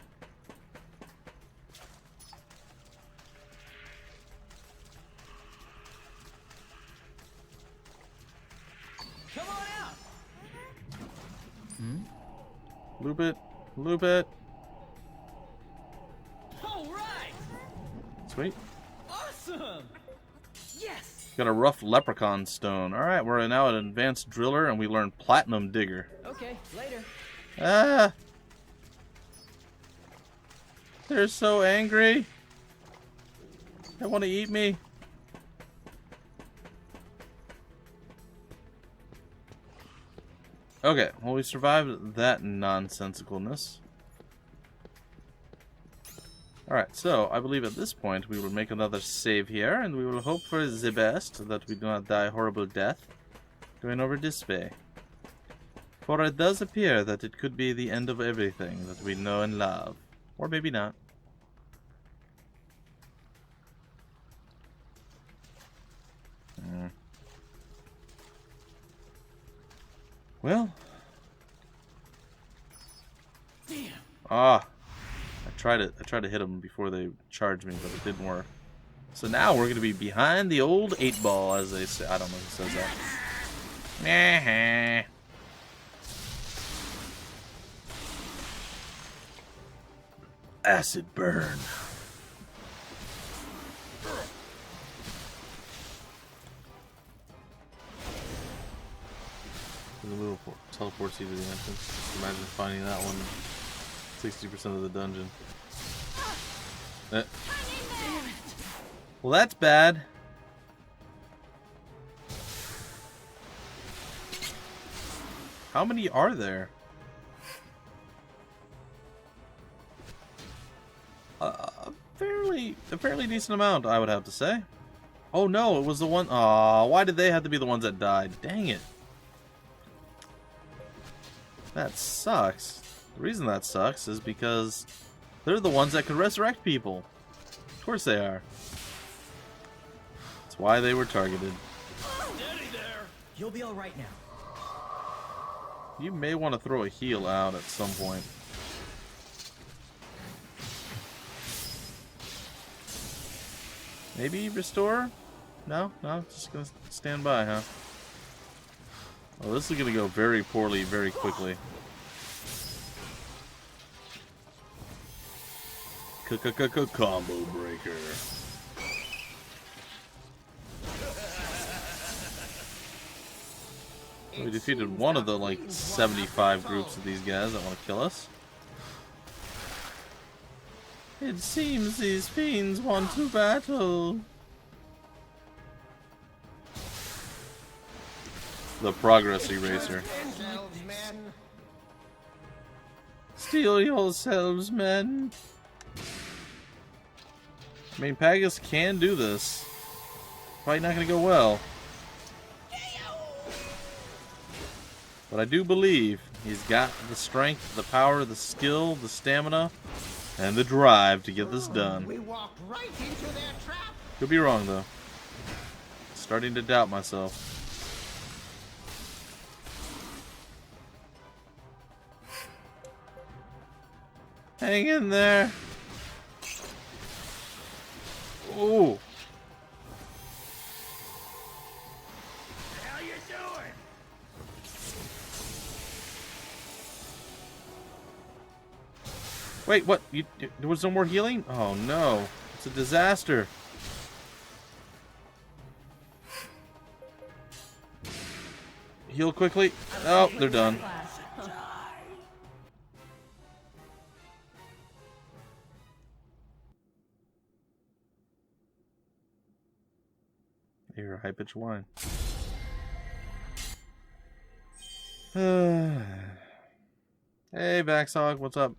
Come on out. Loop it. Loop it. All right. Sweet. Awesome. Yes. Got a rough leprechaun stone. Alright, we're now an advanced driller, and we learn platinum digger. Okay, later. Ah! They're so angry. They want to eat me. Okay, well, we survived that nonsensicalness. Alright, so I believe at this point we will make another save here, and we will hope for the best, that we do not die a horrible death going over this way. For it does appear that it could be the end of everything that we know and love. Or maybe not. Well. Damn. Ah. I tried to hit them before they charged me, but it didn't work. So now we're going to be behind the old 8-ball, as they say. I don't know who says that. Acid burn. The little teleports you to the entrance. Just imagine finding that one 60% of the dungeon. Well, that's bad. How many are there? A fairly decent amount, I would have to say. Oh no, it was the one. Aw, why did they have to be the ones that died? Dang it. That sucks. The reason that sucks is because they're the ones that can resurrect people. Of course they are. That's why they were targeted. Steady there. You'll be alright now. You may want to throw a heal out at some point. Maybe restore? No? No? Just gonna stand by, huh? Oh, this is gonna go very poorly very quickly. Combo breaker. We defeated one of the like 75 groups of these guys that want to kill us. It seems these fiends want to battle. The progress eraser. Steel yourselves, men. I mean, Pagus can do this. Probably not going to go well. But I do believe he's got the strength, the power, the skill, the stamina, and the drive to get this done. We walked right into their trap. Could be wrong, though. Starting to doubt myself. Hang in there. Ooh. What the hell you doing? Wait, what? There was no more healing? Oh no. It's a disaster. Heal quickly. Oh, they're done. Here, a high-pitched whine. Hey, Vaxhog, what's up?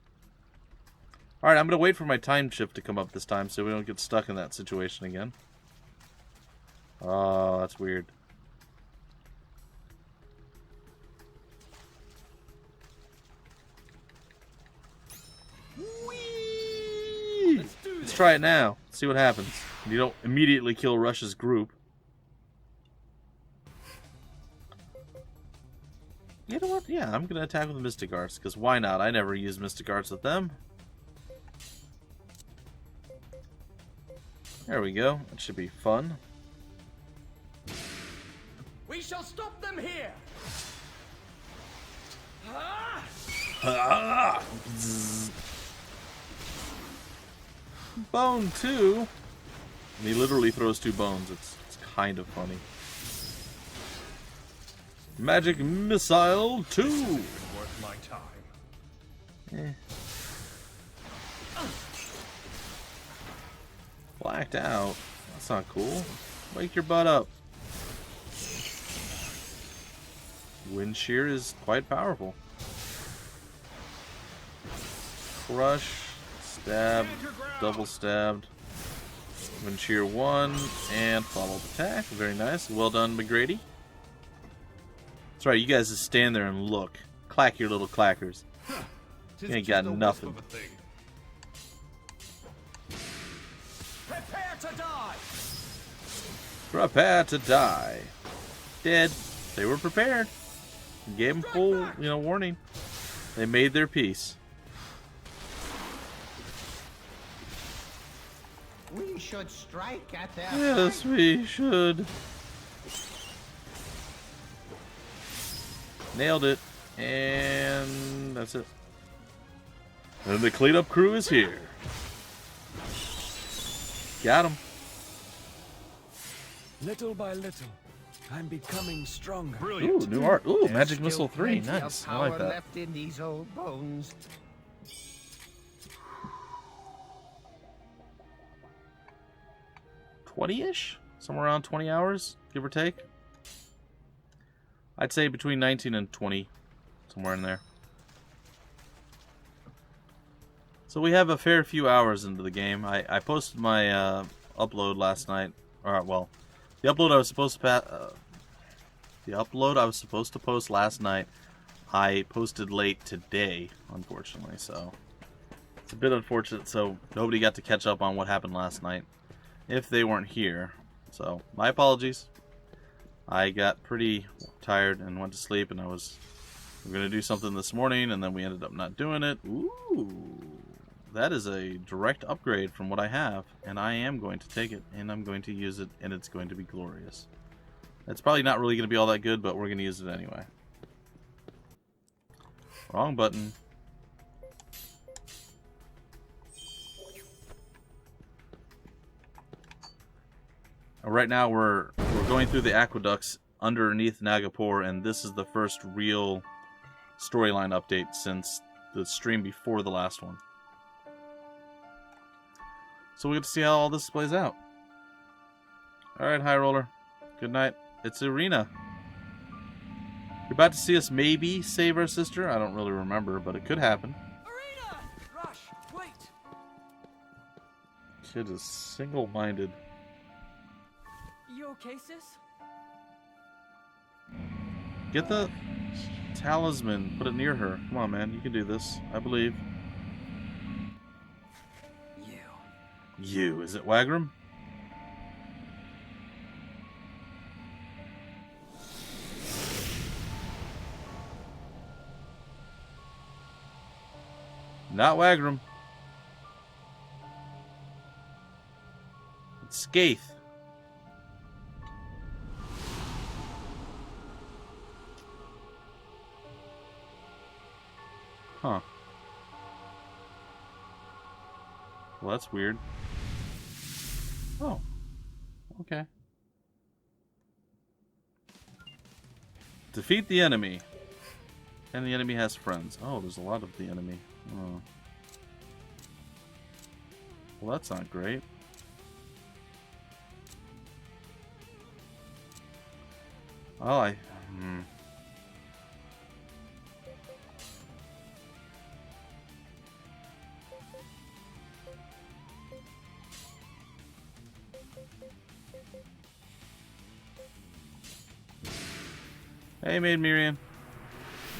Alright, I'm going to wait for my time shift to come up this time so we don't get stuck in that situation again. Oh, that's weird. Whee! Let's try it now. See what happens. You don't immediately kill Rush's group. You know what? Yeah, I'm going to attack with Mystic Arts, because why not? I never use Mystic Arts with them. There we go. That should be fun. We shall stop them here. Bone 2. And he literally throws 2 bones. It's kind of funny. Magic Missile 2. Worth my time. Blacked out. That's not cool. Wake your butt up. Wind Shear is quite powerful. Crush. Stab. Double stabbed. Wind Shear 1. And follow-up attack. Very nice. Well done, McGrady. That's right, you guys just stand there and look. Clack your little clackers. You ain't got nothing. Prepare to die. Dead. They were prepared. Gave them full, warning. They made their peace. We should strike at their Yes, we should. Nailed it. And that's it. And the cleanup crew is here. Got him. Little by little, I'm becoming stronger. Brilliant. Ooh, new art. Ooh, There's Magic still Missile 3. plenty of Nice. I power like that. left in these old bones. 20-ish? Somewhere around 20 hours, give or take. I'd say between 19 and 20. Somewhere in there. So we have a fair few hours into the game. I posted my upload last night. Or, well, the upload I was supposed to post last night, I posted late today, unfortunately. So it's a bit unfortunate. So nobody got to catch up on what happened last night if they weren't here. So my apologies. I got pretty tired and went to sleep, and we were gonna do something this morning, and then we ended up not doing it. Ooh, that is a direct upgrade from what I have, and I am going to take it, and I'm going to use it, and it's going to be glorious. It's probably not really going to be all that good, but we're going to use it anyway. Wrong button. Right now we're going through the aqueducts underneath Nagapur, and this is the first real storyline update since the stream before the last one. So we get to see how all this plays out. Alright, High Roller. Good night. It's Irina. You're about to see us maybe save our sister? I don't really remember, but it could happen. Arena! Rush, wait! Kid is single-minded. You okay, sis? Get the talisman. Put it near her. Come on, man. You can do this. I believe. You. Is it Wagram? Not Wagram. It's Skaith. Huh. Well, that's weird. Oh. Okay. Defeat the enemy. And the enemy has friends. Oh, there's a lot of the enemy. Oh. Well, that's not great. Oh, Hey, Maid Miriam.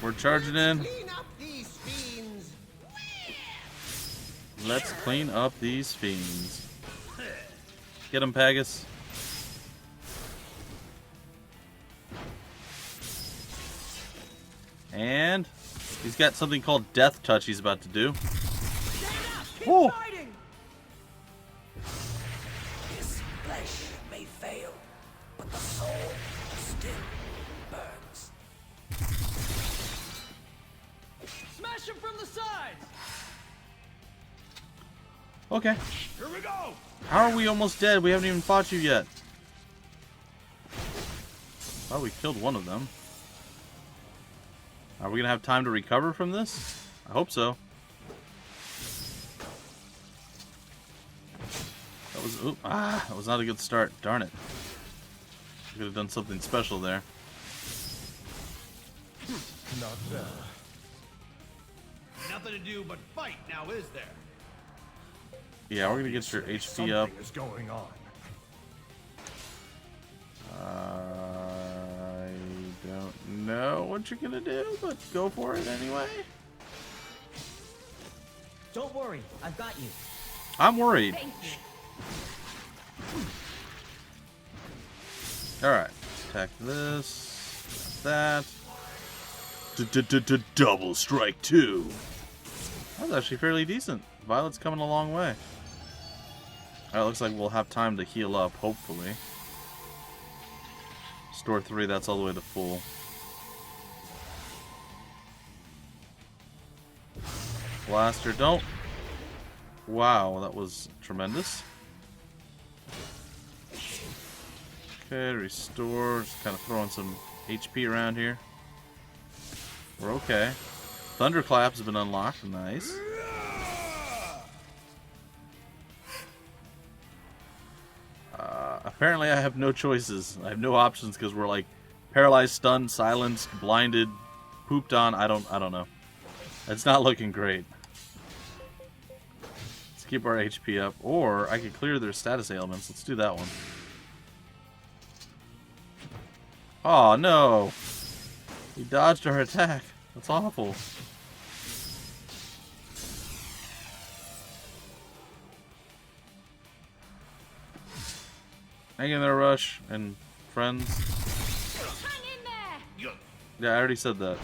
We're charging in. Clean up these fiends. Let's clean up these fiends. Get him, Pagus. And he's got something called Death Touch he's about to do. Keep Oh. fighting! This flesh may fail, but the soul still burns. Smash him from the sides! Okay. Here we go. How are we almost dead? We haven't even fought you yet. Oh, we killed one of them. Are we gonna have time to recover from this? I hope so. That was not a good start. Darn it. Could have done something special there. Not bad. Nothing to do but fight now, is there? Yeah, we're gonna get your HP up. Something is going on. I don't know what you're gonna do, but go for it anyway. Don't worry, I've got you. I'm worried. Thank you. Alright. Attack this. That. Double strike 2. That was actually fairly decent. Violet's coming a long way. Alright, looks like we'll have time to heal up, hopefully. Store 3, that's all the way to full. Blaster, don't. Wow, that was tremendous. Okay, restore. Just kind of throwing some HP around here. We're okay. Thunderclap's been unlocked. Nice. Apparently I have no choices. I have no options because we're like paralyzed, stunned, silenced, blinded, pooped on. I don't know. It's not looking great. Let's keep our HP up. Or I could clear their status ailments. Let's do that one. Oh no! We dodged our attack. That's awful. Hang in there, Rush and friends. Hang in there! Yeah, I already said that.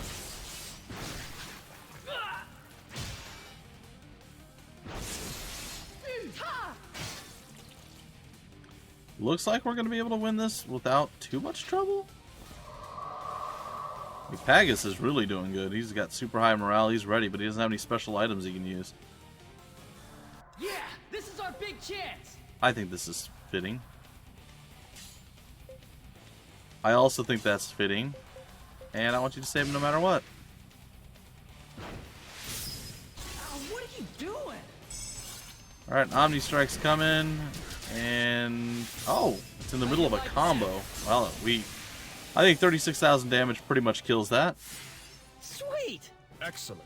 Looks like we're going to be able to win this without too much trouble. Pagus is really doing good. He's got super high morale. He's ready, but he doesn't have any special items he can use. Yeah, this is our big chance. I think this is fitting. I also think that's fitting. And I want you to save him no matter what. Oh, what are you doing? Alright, Omni Strike's coming. And... oh, it's in the middle of a combo. Well, I think 36,000 damage pretty much kills that. Sweet. Excellent.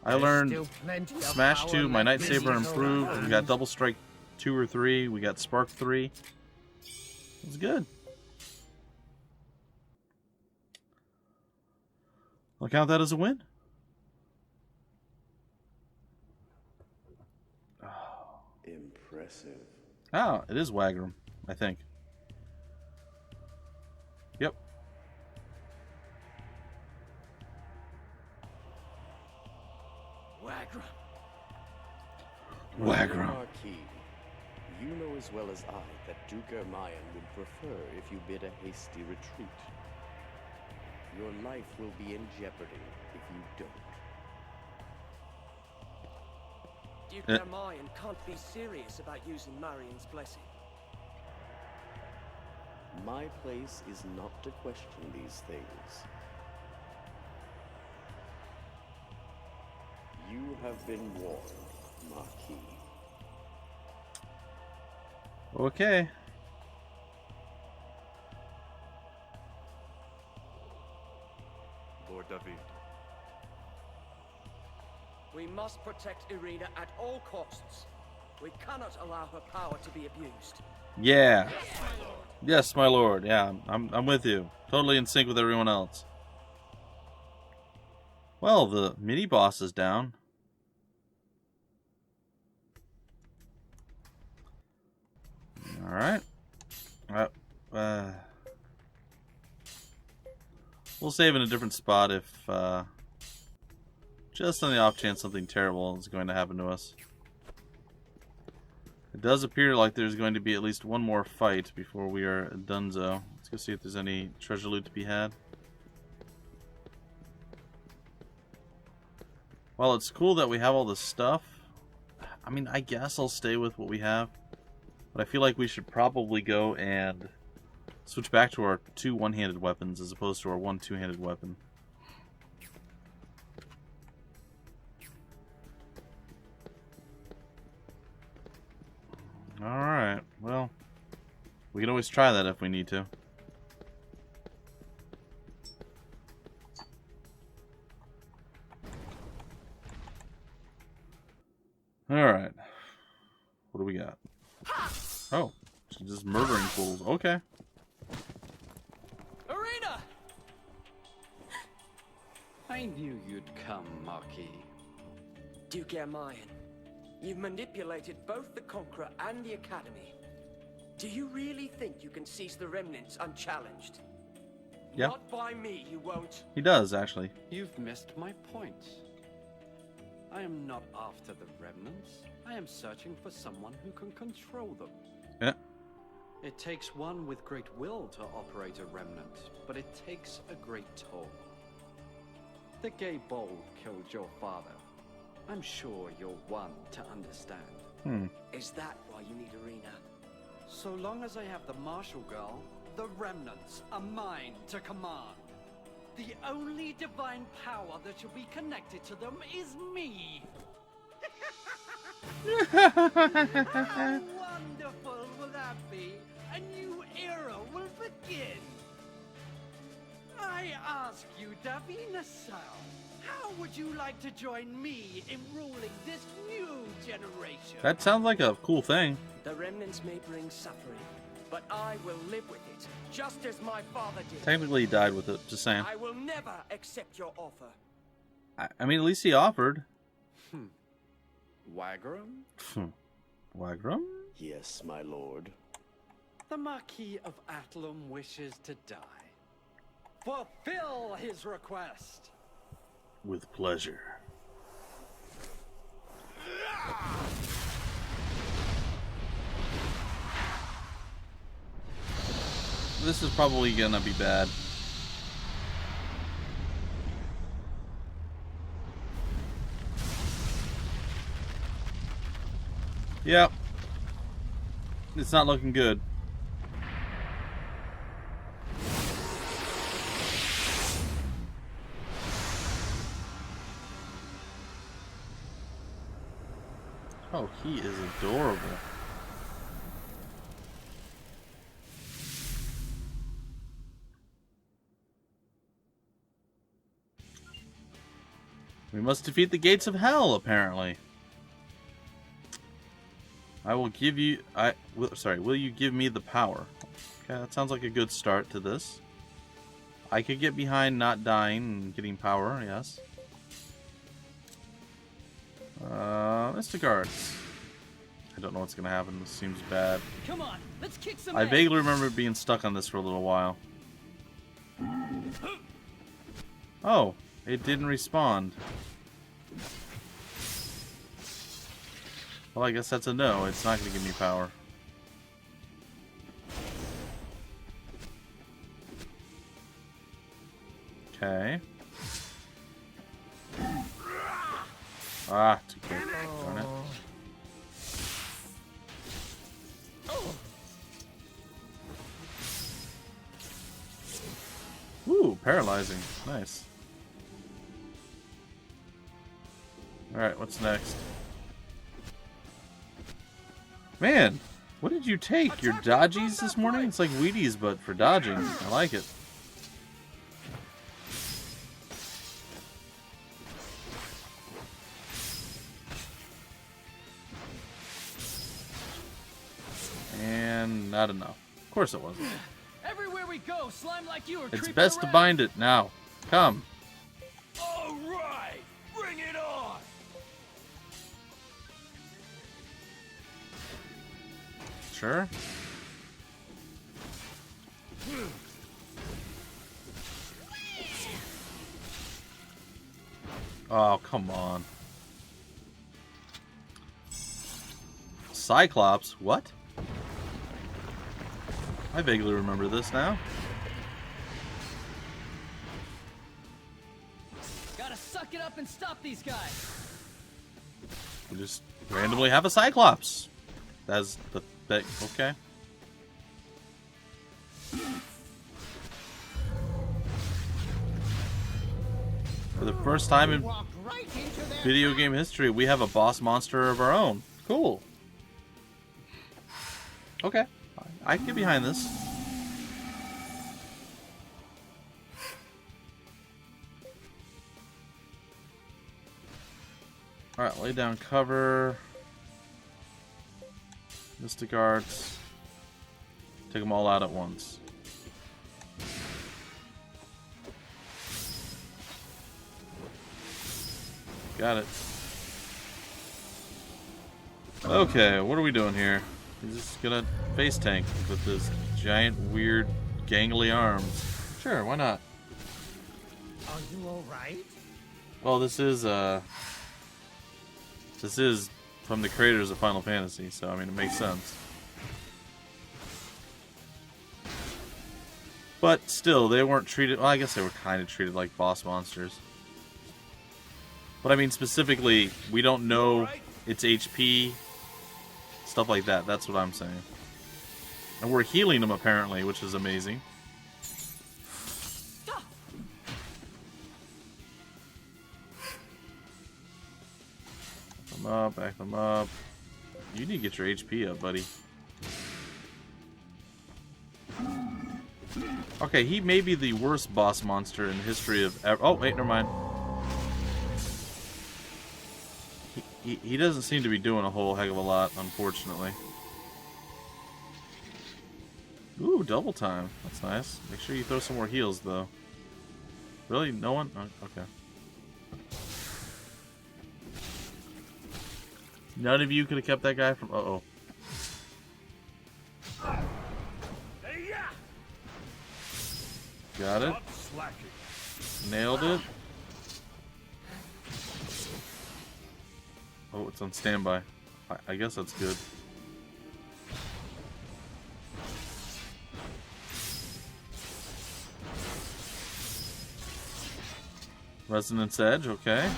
I learned Still plenty of Smash power 2, my left Night Saber in these improved. arms. We got Double Strike 2 or 3. We got Spark 3. It's good. I'll count that as a win. Impressive. Oh, it is Wagram, I think. Yep. Wagram. Wagram. Marquis, you know as well as I that Duke Ermayan would prefer if you bid a hasty retreat. Your life will be in jeopardy if you don't. Duke Ermayan can't be serious about using Marion's blessing. My place is not to question these things. You have been warned, Marquis. Okay. Lord David. We must protect Irina at all costs. We cannot allow her power to be abused. Yeah. Yes, my lord. Yeah, I'm with you. Totally in sync with everyone else. Well, the mini boss is down. All right. We'll save in a different spot if just on the off chance something terrible is going to happen to us. It does appear like there's going to be at least one more fight before we are donezo. Let's go see if there's any treasure loot to be had. Well, it's cool that we have all this stuff. I mean, I guess I'll stay with what we have. But I feel like we should probably go and switch back to our 2 one-handed weapons as opposed to our 1 two-handed weapon. Alright, well, we can always try that if we need to. Alright. What do we got? Oh, she's just murdering fools. Okay. Irina! I knew you'd come, Marquis. Duke Ermayan, you've manipulated both the Conqueror and the Academy. Do you really think you can seize the remnants unchallenged? Yeah. Not by me, you won't. He does, actually. You've missed my point. I am not after the remnants. I am searching for someone who can control them. Yeah. It takes one with great will to operate a remnant, but it takes a great toll. The gay bold killed your father. I'm sure you're one to understand. Is that why you need Arena? So long as I have the Marshal Girl, the remnants are mine to command. The only divine power that should be connected to them is me. How wonderful will that be? A new era will begin. I ask you, Davina Sao, how would you like to join me in ruling this new generation? That sounds like a cool thing. The remnants may bring suffering, but I will live with it, just as my father did. Technically, he died with it. Just saying. I will never accept your offer. I mean, at least he offered. Wagram? Wagram? Yes, my lord. The Marquis of Athlum wishes to die. Fulfill his request. With pleasure. This is probably gonna be bad. Yep. It's not looking good. Oh, he is adorable. We must defeat the gates of hell, apparently. I will give you... will you give me the power? Okay, that sounds like a good start to this. I could get behind not dying and getting power, yes. Mystic Arts. I don't know what's gonna happen. This seems bad. Come on, let's kick some I ass. vaguely remember being stuck on this for a little while. Oh, it didn't respond. Well, I guess that's a no. It's not gonna give me power. Okay. Ah, too quick. Darn it. Ooh, paralyzing. Nice. Alright, what's next? Man, what did you take? Your dodgies this morning? It's like Wheaties, but for dodging. I like it. And not enough. Of course it wasn't. Everywhere we go, slime like you are It's creeping best to around. bind it now. Come. All right, bring it on. Sure. Oh, come on. Cyclops? What? I vaguely remember this now. Gotta suck it up and stop these guys. We just randomly have a Cyclops. That's pathetic. Okay. For the first time in video game history, we have a boss monster of our own. Cool. Okay. I can get behind this. Alright, lay down cover. Mystic Arts. Take them all out at once. Got it. Okay, what are we doing here? He's just gonna face tank with his giant, weird, gangly arms. Sure, why not? Are you alright? Well, this is from the creators of Final Fantasy, so I mean it makes sense. But still, they weren't treated. Well, I guess they were kind of treated like boss monsters. But I mean, specifically, we don't know its HP, stuff like that. That's what I'm saying. And we're healing them apparently, which is amazing. Back them up, back them up. You need to get your HP up, buddy. Okay, he may be the worst boss monster in the history of ever. Oh, wait, never mind. He doesn't seem to be doing a whole heck of a lot, unfortunately. Ooh, double time. That's nice. Make sure you throw some more heals, though. Really? No one? Oh, okay. None of you could have kept that guy from... Uh-oh. Got it. Nailed it. Oh, it's on standby. I guess that's good. Resonance Edge, okay.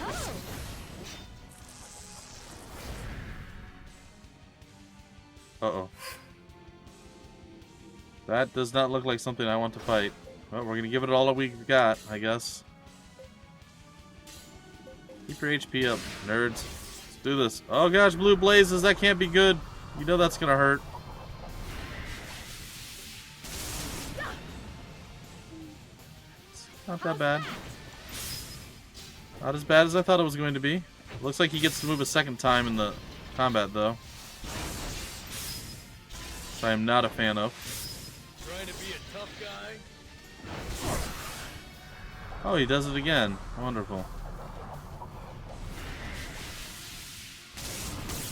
Uh-oh. That does not look like something I want to fight. Well, we're gonna give it all that we've got, I guess. Keep your HP up, nerds. Let's do this. Oh gosh, blue blazes, that can't be good. You know that's gonna hurt. Not that bad. Not as bad as I thought it was going to be. Looks like he gets to move a second time in the combat, though. Which I am not a fan of. Trying to be a tough guy? Oh, he does it again. Wonderful.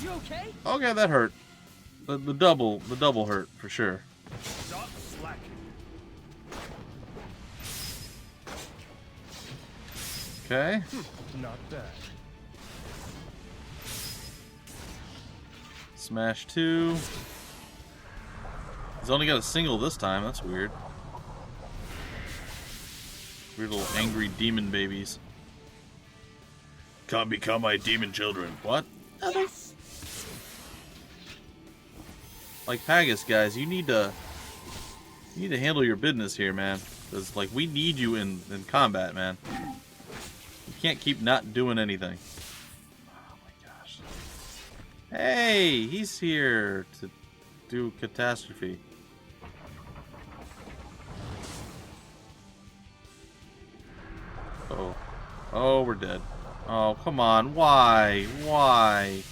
You okay? Okay, that hurt. The double hurt for sure. Stop slacking. Okay. Not bad. Smash 2. He's only got a single this time. That's weird. Weird little angry demon babies. Come become my demon children. What? Yes. Like Pagus, guys, you need to handle your business here, man. Because like we need you in combat, man. You can't keep not doing anything. Oh my gosh. Hey, he's here to do catastrophe. Uh-oh. Oh, we're dead. Oh, come on. Why? Why?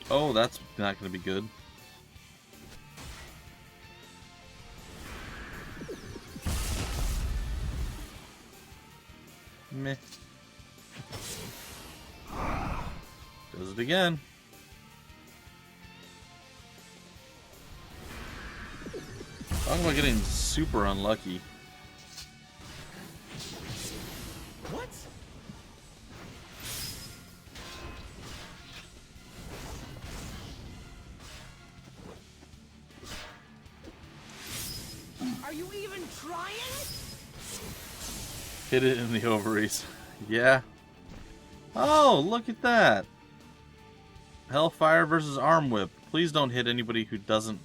Oh, that's not going to be good. Meh. Does it again. Talk about getting super unlucky. What? Are you even trying? Hit it in the ovaries. Yeah. Oh, look at that. Hellfire versus Arm Whip. Please don't hit anybody who doesn't,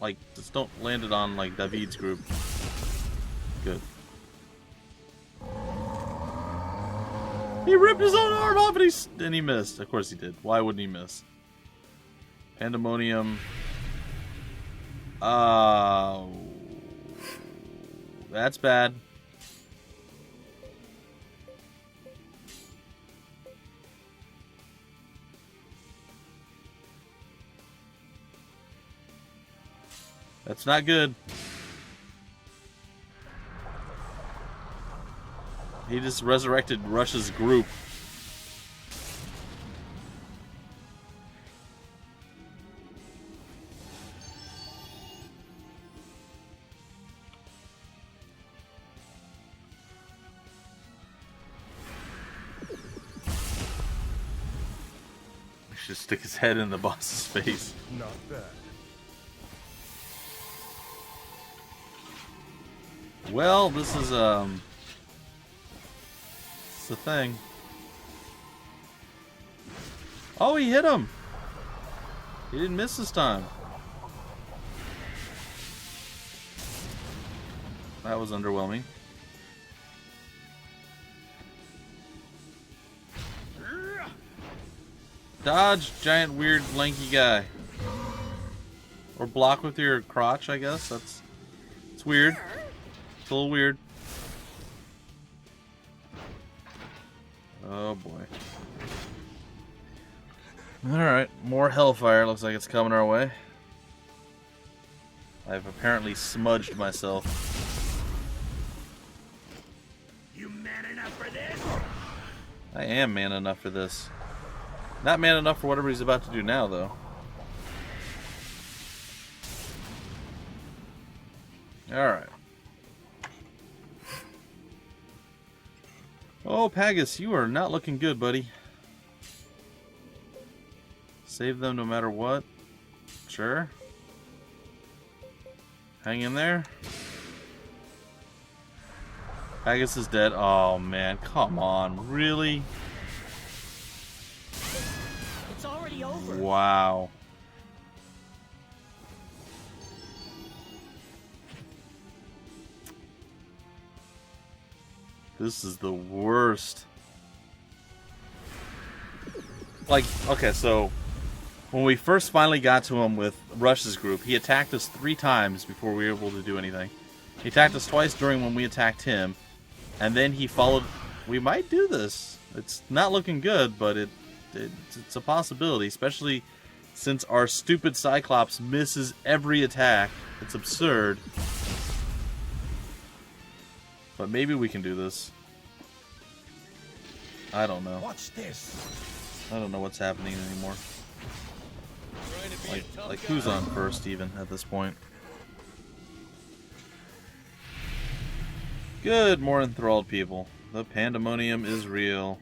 like, just don't land it on, like, David's group. Good. He ripped his own arm off and he missed. Of course he did. Why wouldn't he miss? Pandemonium. That's bad. That's not good. He just resurrected Rush's group. He should stick his head in the boss's face. Not bad. Well, this is it's the thing. Oh, he hit him. He didn't miss this time. That was underwhelming. Dodge, giant, weird, lanky guy. Or block with your crotch, I guess. It's weird. It's a little weird. Oh boy. Alright, more hellfire. Looks like it's coming our way. I've apparently smudged myself. You man enough for this? I am man enough for this. Not man enough for whatever he's about to do now, though. Alright. Oh, Pagus, you are not looking good, buddy. Save them no matter what. Sure. Hang in there. Pagus is dead. Oh, man. Come on. Really? It's already over. Wow. This is the worst. Like, okay, so when we first finally got to him with Rush's group, he attacked us 3 times before we were able to do anything. He attacked us twice during when we attacked him, and then he followed. We might do this. It's not looking good, but it's a possibility, especially since our stupid Cyclops misses every attack. It's absurd. But maybe we can do this. I don't know. Watch this. I don't know what's happening anymore. Like who's on first even at this point? Good, more enthralled people. The pandemonium is real.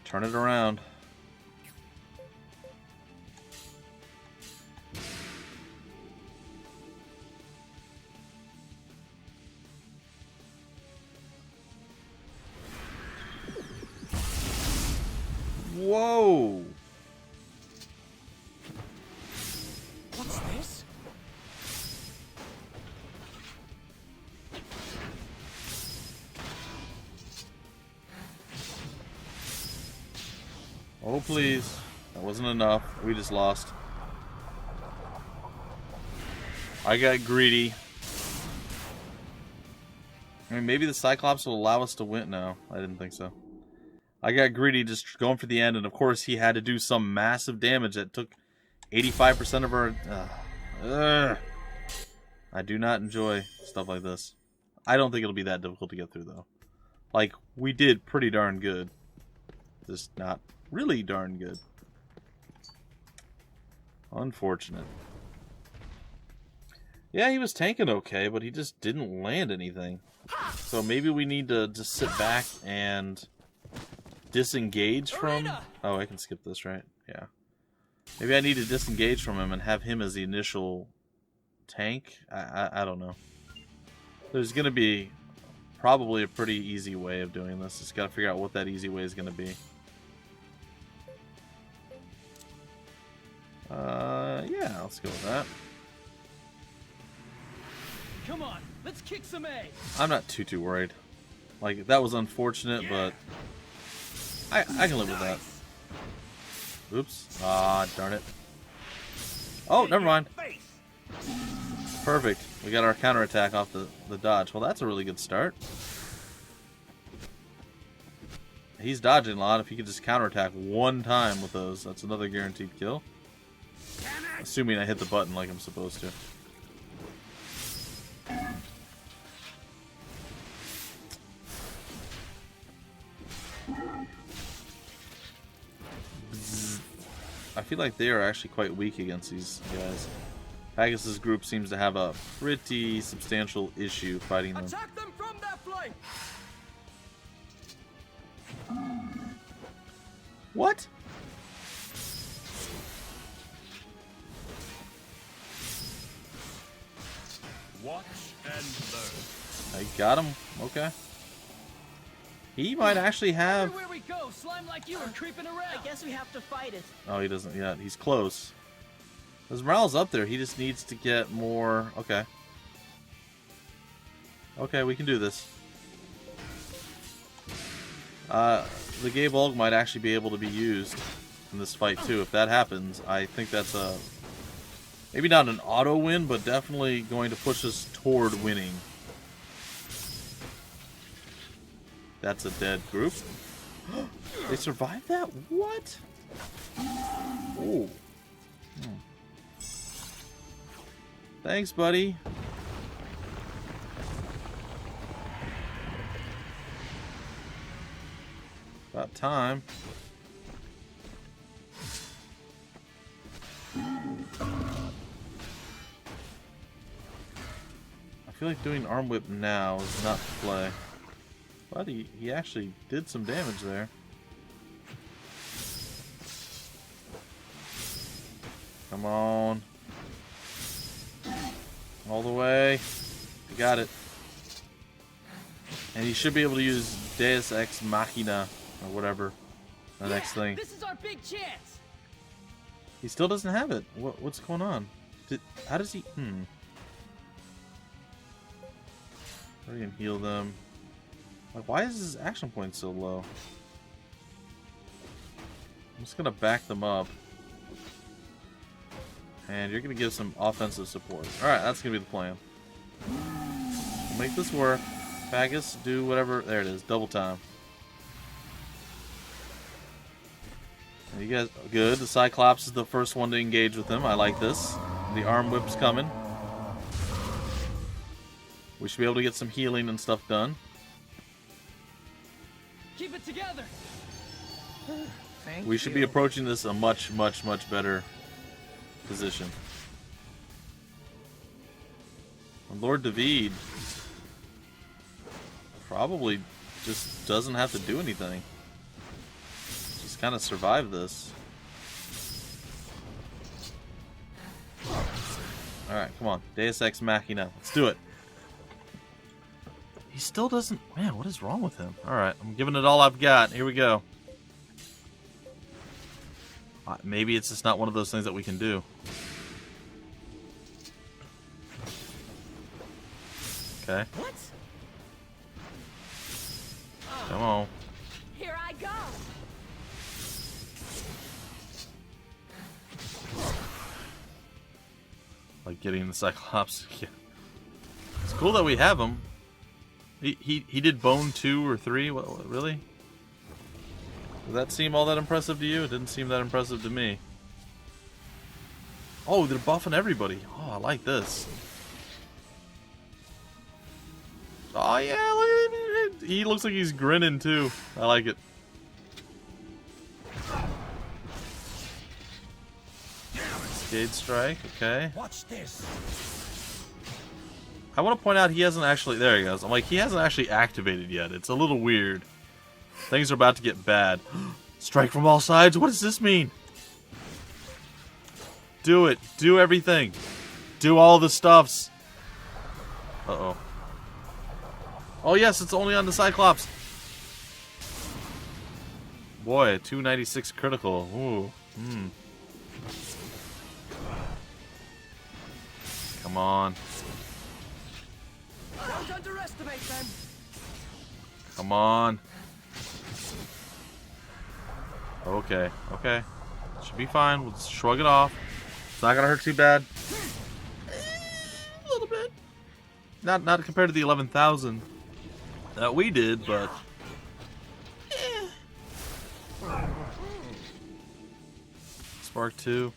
Turn it around. Whoa! What's this? Oh, please. That wasn't enough. We just lost. I got greedy. I mean, maybe the Cyclops will allow us to win. No, I didn't think so. I got greedy just going for the end, and of course he had to do some massive damage that took 85% of our... I do not enjoy stuff like this. I don't think it'll be that difficult to get through, though. Like, we did pretty darn good. Just not really darn good. Unfortunate. Yeah, he was tanking okay, but he just didn't land anything. So maybe we need to just sit back and disengage from... Oh, I can skip this, right? Yeah. Maybe I need to disengage from him and have him as the initial tank? I don't know. There's going to be probably a pretty easy way of doing this. Just got to figure out what that easy way is going to be. Yeah, let's go with that. Come on, let's kick some ass. I'm not too worried. Like, that was unfortunate, but I can live with that. Oops. Ah, darn it. Oh, never mind. Perfect. We got our counterattack off the dodge. Well, that's a really good start. He's dodging a lot. If he could just counterattack one time with those, that's another guaranteed kill. Assuming I hit the button like I'm supposed to. I feel like they are actually quite weak against these guys. Pegasus' group seems to have a pretty substantial issue fighting them. Attack them from their flank! What? Watch and learn. I got him. Okay. He might actually have... Everywhere we go, slime like you are creeping around. I guess we have to fight it. Oh, he doesn't yet. He's close. His morale's up there. He just needs to get more... Okay. Okay, we can do this. The Gay Bulg might actually be able to be used in this fight, too. If that happens, I think that's a... Maybe not an auto win, but definitely going to push us toward winning. That's a dead group. They survived that? What? Oh. Thanks, buddy. About time. I feel like doing arm whip now is not the play. But he actually did some damage there. Come on. All the way. You got it. And he should be able to use Deus Ex Machina or whatever. The next thing. This is our big chance. He still doesn't have it. What's going on? How does he... Hurry and heal them. Like, why is his action point so low? I'm just gonna back them up. And you're gonna give some offensive support. Alright, that's gonna be the plan. We'll make this work. Fagus, do whatever. There it is. Double time. And you guys, good. The Cyclops is the first one to engage with him. I like this. The arm whip's coming. We should be able to get some healing and stuff done. Keep it together. We should be approaching this a much, much, much better position. And Lord David probably just doesn't have to do anything. Just kind of survive this. Alright, come on. Deus Ex Machina. Let's do it. He still doesn't... Man, what is wrong with him? Alright, I'm giving it all I've got. Here we go. Maybe it's just not one of those things that we can do. Okay. What? Come on. Here I go. Like getting the Cyclops. Yeah. It's cool that we have him. He did bone 2 or 3. What, really? Does that seem all that impressive to you? It didn't seem that impressive to me. Oh, they're buffing everybody. Oh, I like this. Oh yeah, he looks like he's grinning too. I like it. Cascade Strike, okay. Watch this. I want to point out he hasn't actually... There he goes. I'm like, he hasn't actually activated yet. It's a little weird. Things are about to get bad. Strike from all sides? What does this mean? Do it. Do everything. Do all the stuffs. Uh-oh. Oh, yes, it's only on the Cyclops. Boy, a 296 critical. Ooh. Come on. Don't underestimate them. Come on. Okay, okay. Should be fine. We'll just shrug it off. It's not gonna hurt too bad. A little bit. Not compared to the 11,000 that we did, but... Spark 2.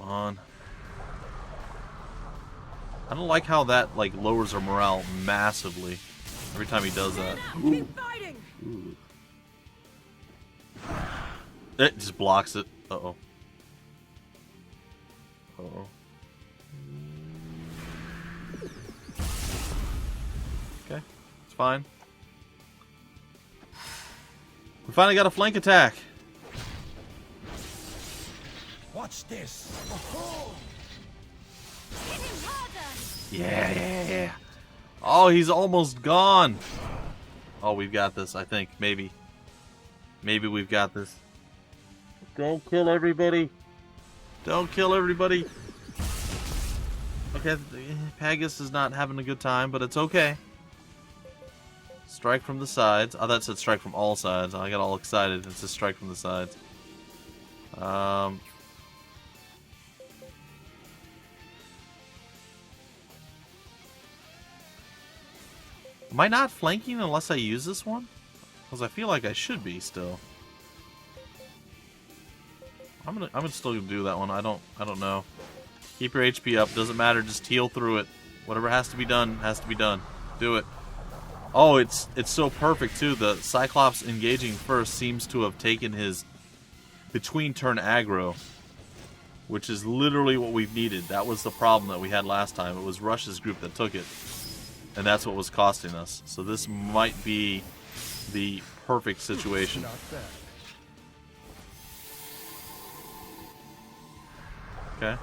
on. I don't like how that like lowers our morale massively every time he does that. Keep fighting. Ooh. It just blocks it. Uh-oh. Uh-oh. Okay, it's fine. We finally got a flank attack. Watch this. Hit him harder. Yeah. Oh, he's almost gone. Oh, we've got this, I think. Maybe. Maybe we've got this. Don't kill everybody. Don't kill everybody. Okay, Pagus is not having a good time, but it's okay. Strike from the sides. Oh, that said strike from all sides. I got all excited. It's a strike from the sides. Am I not flanking unless I use this one? Because I feel like I should be still. I'm gonna still do that one. I don't know. Keep your HP up. Doesn't matter. Just heal through it. Whatever has to be done has to be done. Do it. Oh, it's so perfect too. The Cyclops engaging first seems to have taken his between turn aggro, which is literally what we've needed. That was the problem that we had last time. It was Rush's group that took it, and that's what was costing us. So this might be the perfect situation. Okay.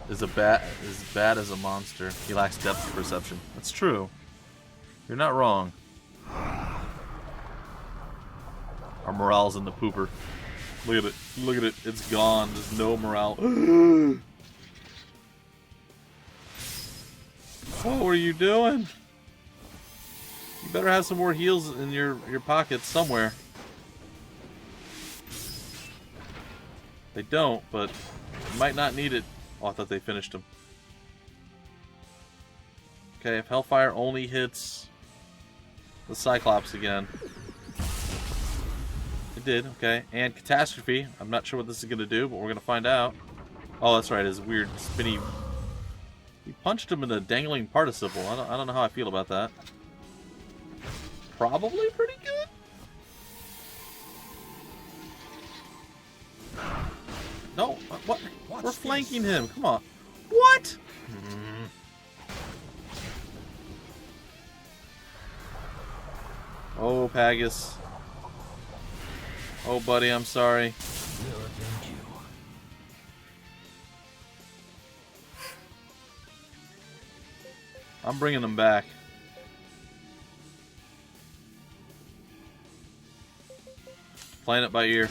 Is a bat as bad as a monster. He lacks depth perception. That's true. You're not wrong. Our morale's in the pooper. Look at it. Look at it. It's gone. There's no morale. What were you doing? You better have some more heals in your pockets somewhere. They don't, but you might not need it. Oh, I thought they finished him. Okay, if Hellfire only hits the Cyclops again. It did, okay. And Catastrophe. I'm not sure what this is going to do, but we're going to find out. Oh, that's right, his weird spinny... We punched him in a dangling participle. I don't know how I feel about that. Probably pretty good? No, what? We're flanking him. Come on. What? Oh, Pagus. Oh, buddy, I'm sorry. I'm bringing them back. Playing it by ear.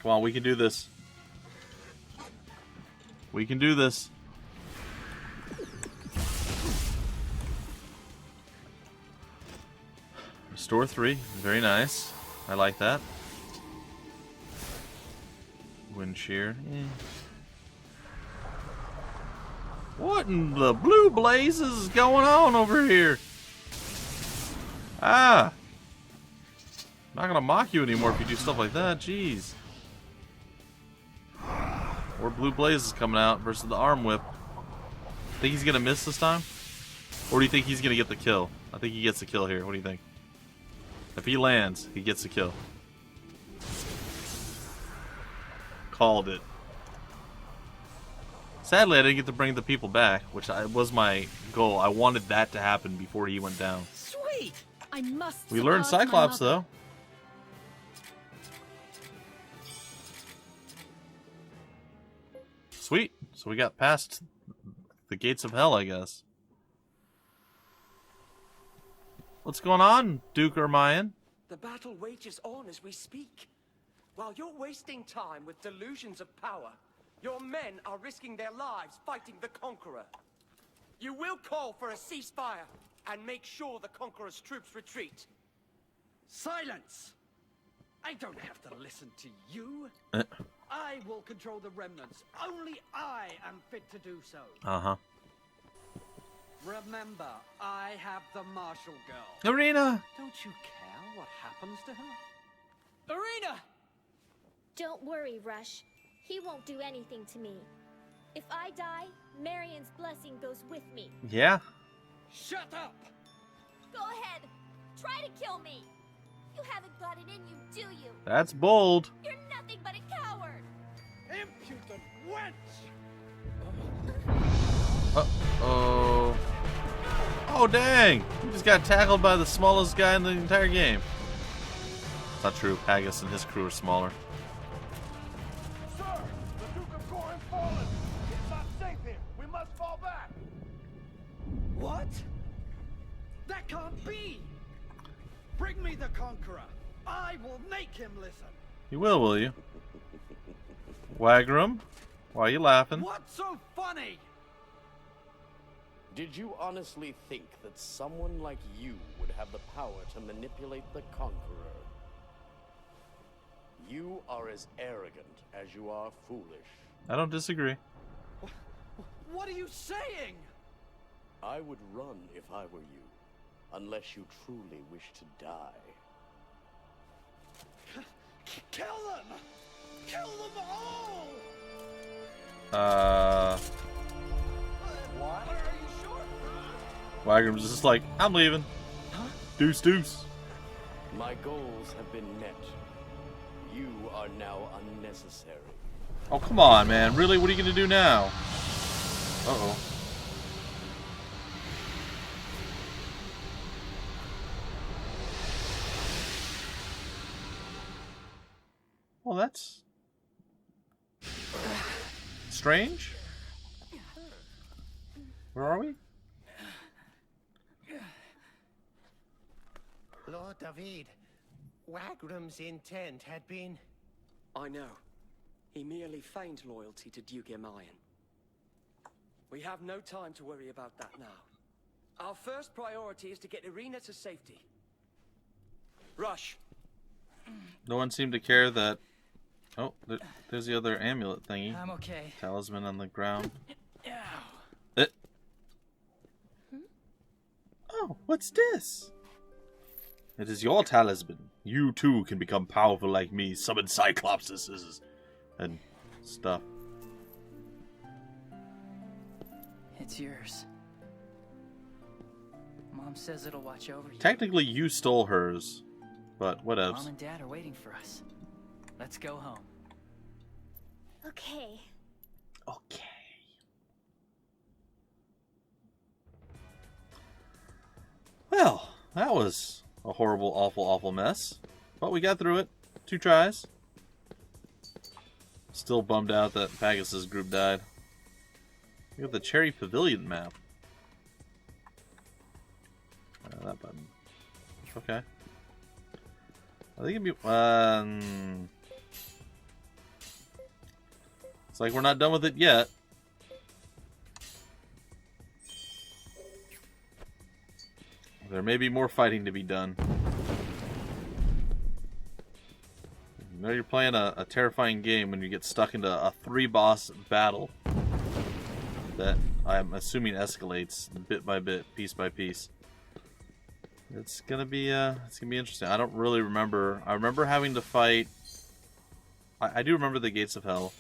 Come on, we can do this. We can do this. Restore 3. Very nice. I like that. Wind shear. What in the blue blazes is going on over here? Ah! I'm not gonna mock you anymore if you do stuff like that. Jeez. Or blue blaze is coming out versus the arm whip. Think he's gonna miss this time? Or do you think he's gonna get the kill? I think he gets the kill here. What do you think? If he lands, he gets the kill. Called it. Sadly, I didn't get to bring the people back, which was my goal. I wanted that to happen before he went down. Sweet. I must. We learned Cyclops though. Sweet. So we got past the gates of hell, I guess. What's going on, Duke Ermayan? The battle wages on as we speak. While you're wasting time with delusions of power, your men are risking their lives fighting the Conqueror. You will call for a ceasefire and make sure the Conqueror's troops retreat. Silence! I don't have to listen to you. I will control the remnants. Only I am fit to do so. Uh-huh. Remember, I have the Marshal Girl. Arena! Don't you care what happens to her? Arena! Don't worry, Rush. He won't do anything to me. If I die, Marion's blessing goes with me. Yeah. Shut up! Go ahead. Try to kill me. You haven't got it in you, do you? That's bold. You're nothing but a coward. Impudent wench! Uh-oh. Oh, dang! You just got tackled by the smallest guy in the entire game. It's not true. Haggis and his crew are smaller. Sir, the Duke of Gore has fallen. It's not safe here. We must fall back. What? That can't be! Bring me the Conqueror. I will make him listen. You will you? Wagram? Why are you laughing? What's so funny? Did you honestly think that someone like you would have the power to manipulate the Conqueror? You are as arrogant as you are foolish. I don't disagree. What are you saying? I would run if I were you, unless you truly wish to die. Kill them! Kill them all! What? Are you sure? Wagram's just like, I'm leaving. Huh? Deuce, deuce. My goals have been met. You are now unnecessary. Oh, come on, man. Really? What are you going to do now? Uh-oh. Well, that's strange. Where are we? Lord David, Wagram's intent had been... I know. He merely feigned loyalty to Duke Emayan. We have no time to worry about that now. Our first priority is to get Irina to safety. Rush. No one seemed to care that... Oh, there's the other amulet thingy. I'm okay. Talisman on the ground. Ow. Oh, what's this? It is your talisman. You too can become powerful like me. Summon Cyclopses and stuff. It's yours. Mom says it'll watch over you. Technically, you stole hers, but whatevs. Mom and Dad are waiting for us. Let's go home. Okay. Okay. Well, that was a horrible, awful, awful mess. But we got through it. 2 tries. Still bummed out that Pegasus' group died. Look at the Cherry Pavilion map. That button. Okay. I think it'd be... It's like we're not done with it yet. There may be more fighting to be done. You know you're playing a terrifying game when you get stuck into a 3-boss battle that I'm assuming escalates bit by bit, piece by piece. It's gonna be interesting. I don't really remember. I remember having to fight. I do remember the Gates of Hell.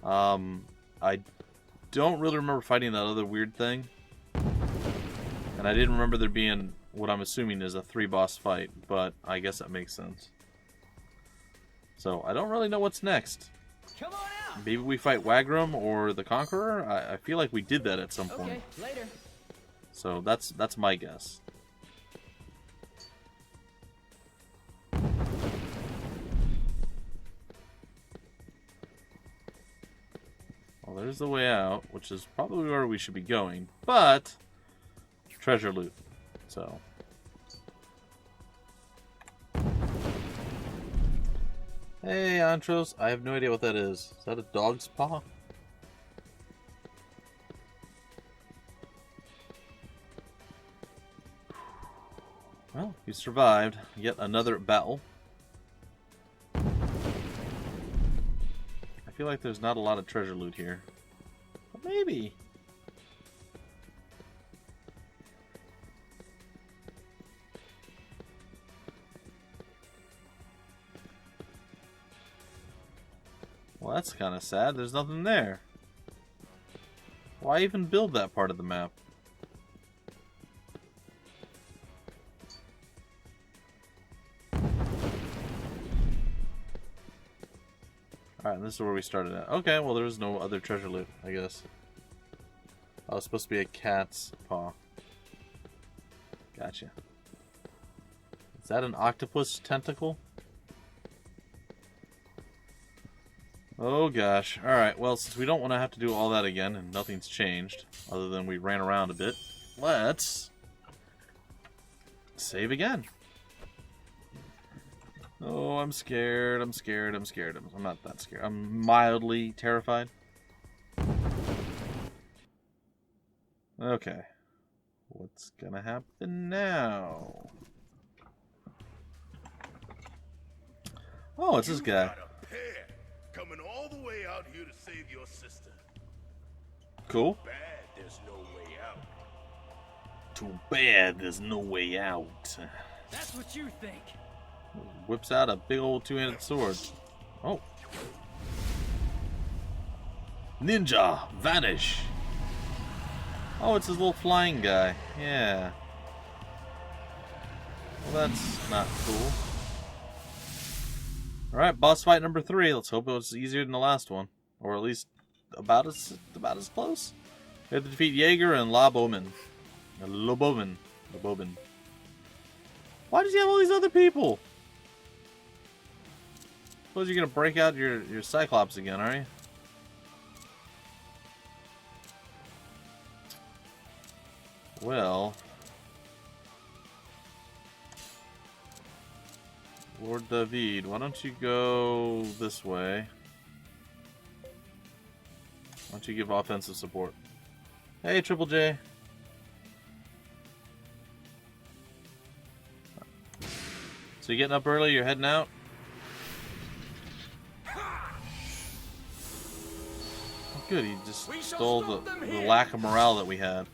I don't really remember fighting that other weird thing. And I didn't remember there being what I'm assuming is a 3-boss fight, but I guess that makes sense. So, I don't really know what's next. Come on out. Maybe we fight Wagram or the Conqueror? I feel like we did that at some point. Okay, later. So, that's my guess. Well, there's the way out, which is probably where we should be going, but treasure loot. So, hey, Antros, I have no idea what that is. Is that a dog's paw? Well, you survived yet another battle. I feel like there's not a lot of treasure loot here. But maybe. Well, that's kind of sad. There's nothing there. Why even build that part of the map? Alright, this is where we started at. Okay, well there was no other treasure loot, I guess. Oh, it's supposed to be a cat's paw. Gotcha. Is that an octopus tentacle? Oh gosh. Alright, well since we don't want to have to do all that again and nothing's changed, other than we ran around a bit, let's save again. Oh, I'm scared, I'm scared, I'm scared. I'm not that scared. I'm mildly terrified. Okay. What's gonna happen now? Oh, it's this guy. Got a pair coming all the way out here to save your sister. Cool. Bad there's no way out. Too bad there's no way out. That's what you think. Whips out a big old two-handed sword. Oh. Ninja, vanish. Oh, it's his little flying guy. Yeah. Well, that's not cool. Alright, boss fight number 3. Let's hope it was easier than the last one. Or at least about as close. We have to defeat Jaeger and Lobomin. Lobomin. Why does he have all these other people? Suppose you're gonna break out your Cyclops again, are you? Well, Lord David, why don't you go this way? Why don't you give offensive support? Hey, Triple J. So you getting up early? You're heading out? Good, he just stole the lack of morale that we had.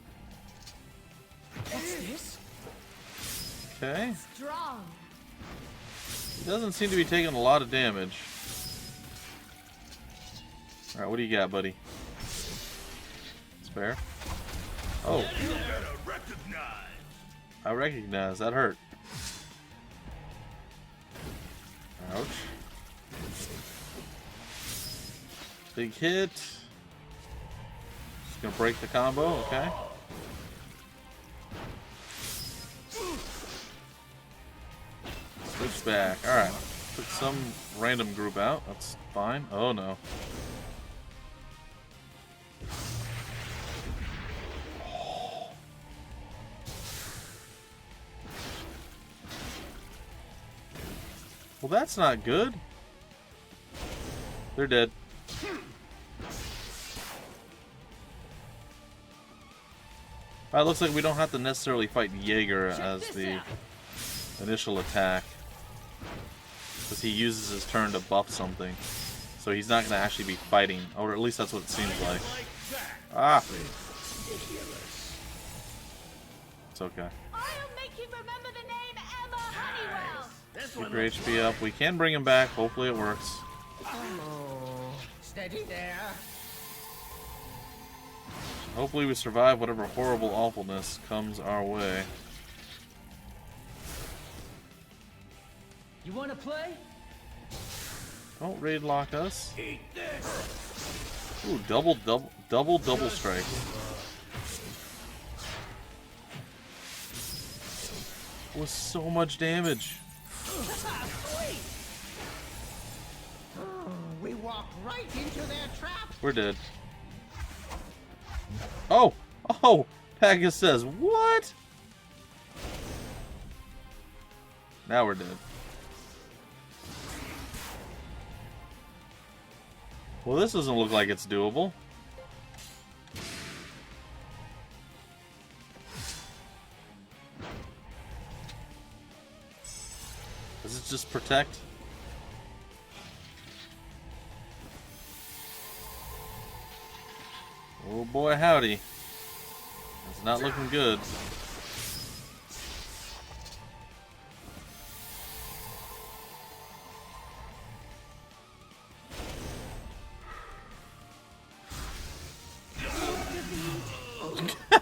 What's this? Okay. Strong. He doesn't seem to be taking a lot of damage. Alright, what do you got, buddy? Spare? Oh. You better recognize. I recognize. That hurt. Ouch. Big hit. Just gonna break the combo, okay. Switch back. Alright. Took some random group out. That's fine. Oh no. Well, that's not good. They're dead. Alright, looks like we don't have to necessarily fight Jaeger as the initial attack. Because he uses his turn to buff something. So he's not going to actually be fighting. Or at least that's what it seems like. Ah! It's okay. I'll make you remember the name Emma Honeywell. Keep your HP up. We can bring him back. Hopefully it works. Oh, steady there. Hopefully we survive whatever horrible awfulness comes our way. You want to play? Don't raid lock us. Ooh, double strike. With so much damage. Oh, we walked right into their trap. We're dead. Oh! Oh! Pegasus says, what? Now we're dead. Well, this doesn't look like it's doable. Does it just protect? Oh boy, howdy. It's not looking good.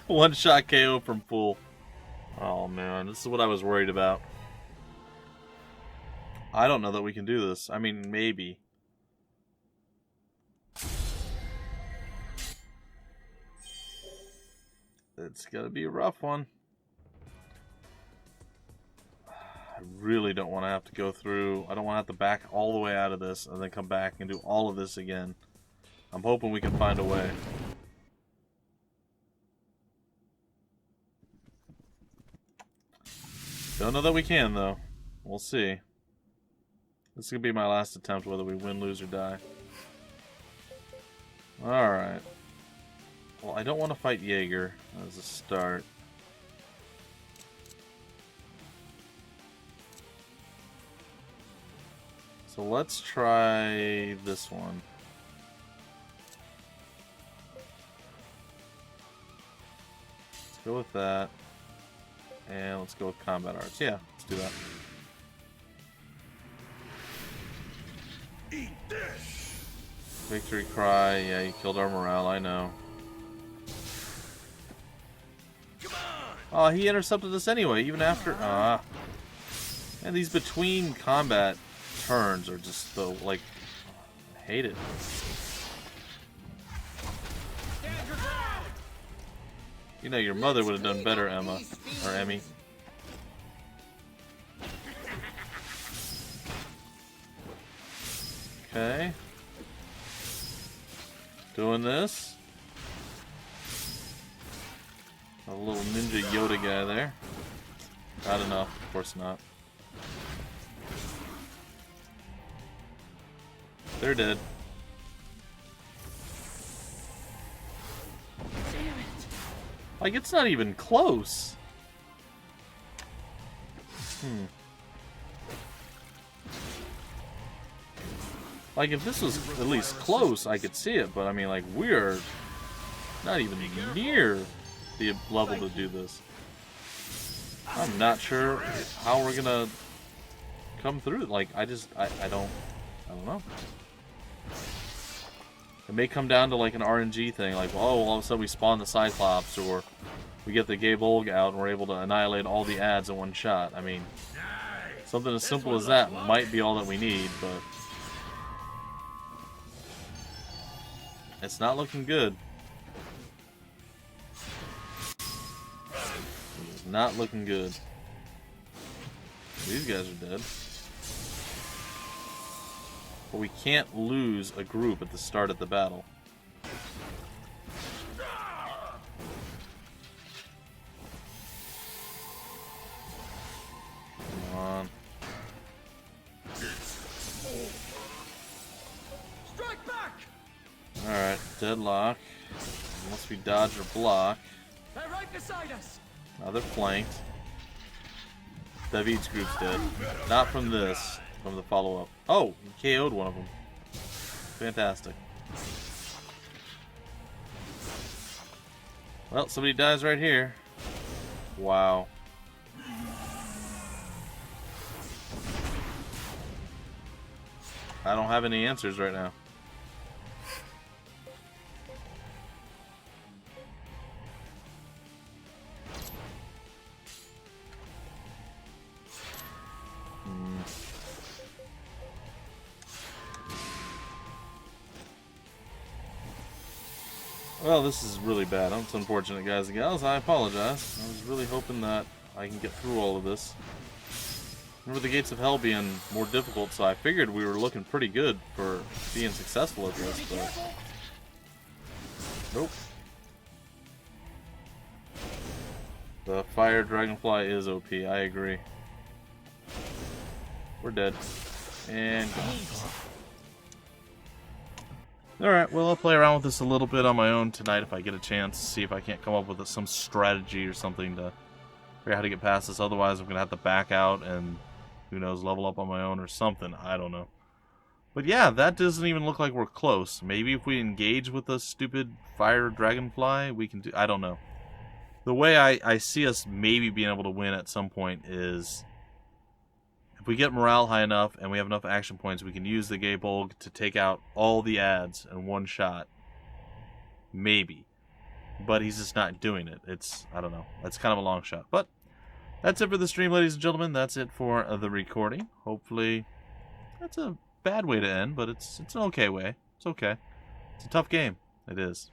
One-shot KO from full. Oh, man. This is what I was worried about. I don't know that we can do this. I mean, maybe. It's gonna be a rough one. I really don't want to have to go through. I don't want to have to back all the way out of this and then come back and do all of this again. I'm hoping we can find a way. Don't know that we can, though. We'll see. This is going to be my last attempt, whether we win, lose, or die. Alright. Well, I don't want to fight Jaeger as a start. So let's try this one. Let's go with that. And let's go with combat arts. Yeah, let's do that. Eat this. Victory cry. Yeah, you killed our morale, I know. Oh, he intercepted us anyway, even after... And these between combat turns are just the, like... I hate it. You know, your mother would have done better, Emma. Or Emmy. Okay. Doing this. A little ninja Yoda guy there. Not enough, of course not. They're dead. Like, it's not even close. Like, if this was at least close, I could see it, but I mean, like, we're not even near the level to do this. I'm not sure how we're gonna come through. Like, I don't know. It may come down to like an RNG thing, like, oh, all of a sudden we spawn the Cyclops, or we get the Gabe Olg out and we're able to annihilate all the ads in one shot. I mean, something as simple as that might be all that we need, but it's not looking good. It's not looking good. These guys are dead. But we can't lose a group at the start of the battle. Come on. Strike back! Alright, deadlock. Unless we dodge or block. They're right beside us. Now they're flanked. David's group's dead. Not from this, from the follow-up. Oh, he KO'd one of them. Fantastic. Well, somebody dies right here. Wow. I don't have any answers right now. Well, this is really bad. It's unfortunate, guys and gals. I apologize. I was really hoping that I can get through all of this. Remember the Gates of Hell being more difficult, so I figured we were looking pretty good for being successful at this, but nope. The Fire Dragonfly is OP, I agree. We're dead. And gone. Alright, well, I'll play around with this a little bit on my own tonight if I get a chance. See if I can't come up with some strategy or something to figure out how to get past this. Otherwise, I'm going to have to back out and, who knows, level up on my own or something. I don't know. But yeah, that doesn't even look like we're close. Maybe if we engage with the stupid Fire Dragonfly, we can do... I don't know. The way I see us maybe being able to win at some point is... if we get morale high enough and we have enough action points, we can use the Gabe Olg to take out all the ads in one shot. Maybe. but he's just not doing it. It's, I don't know. That's kind of a long shot. But that's it for the stream, ladies and gentlemen. That's it for the recording. Hopefully, that's a bad way to end, but it's an okay way. It's okay. It's a tough game. It is.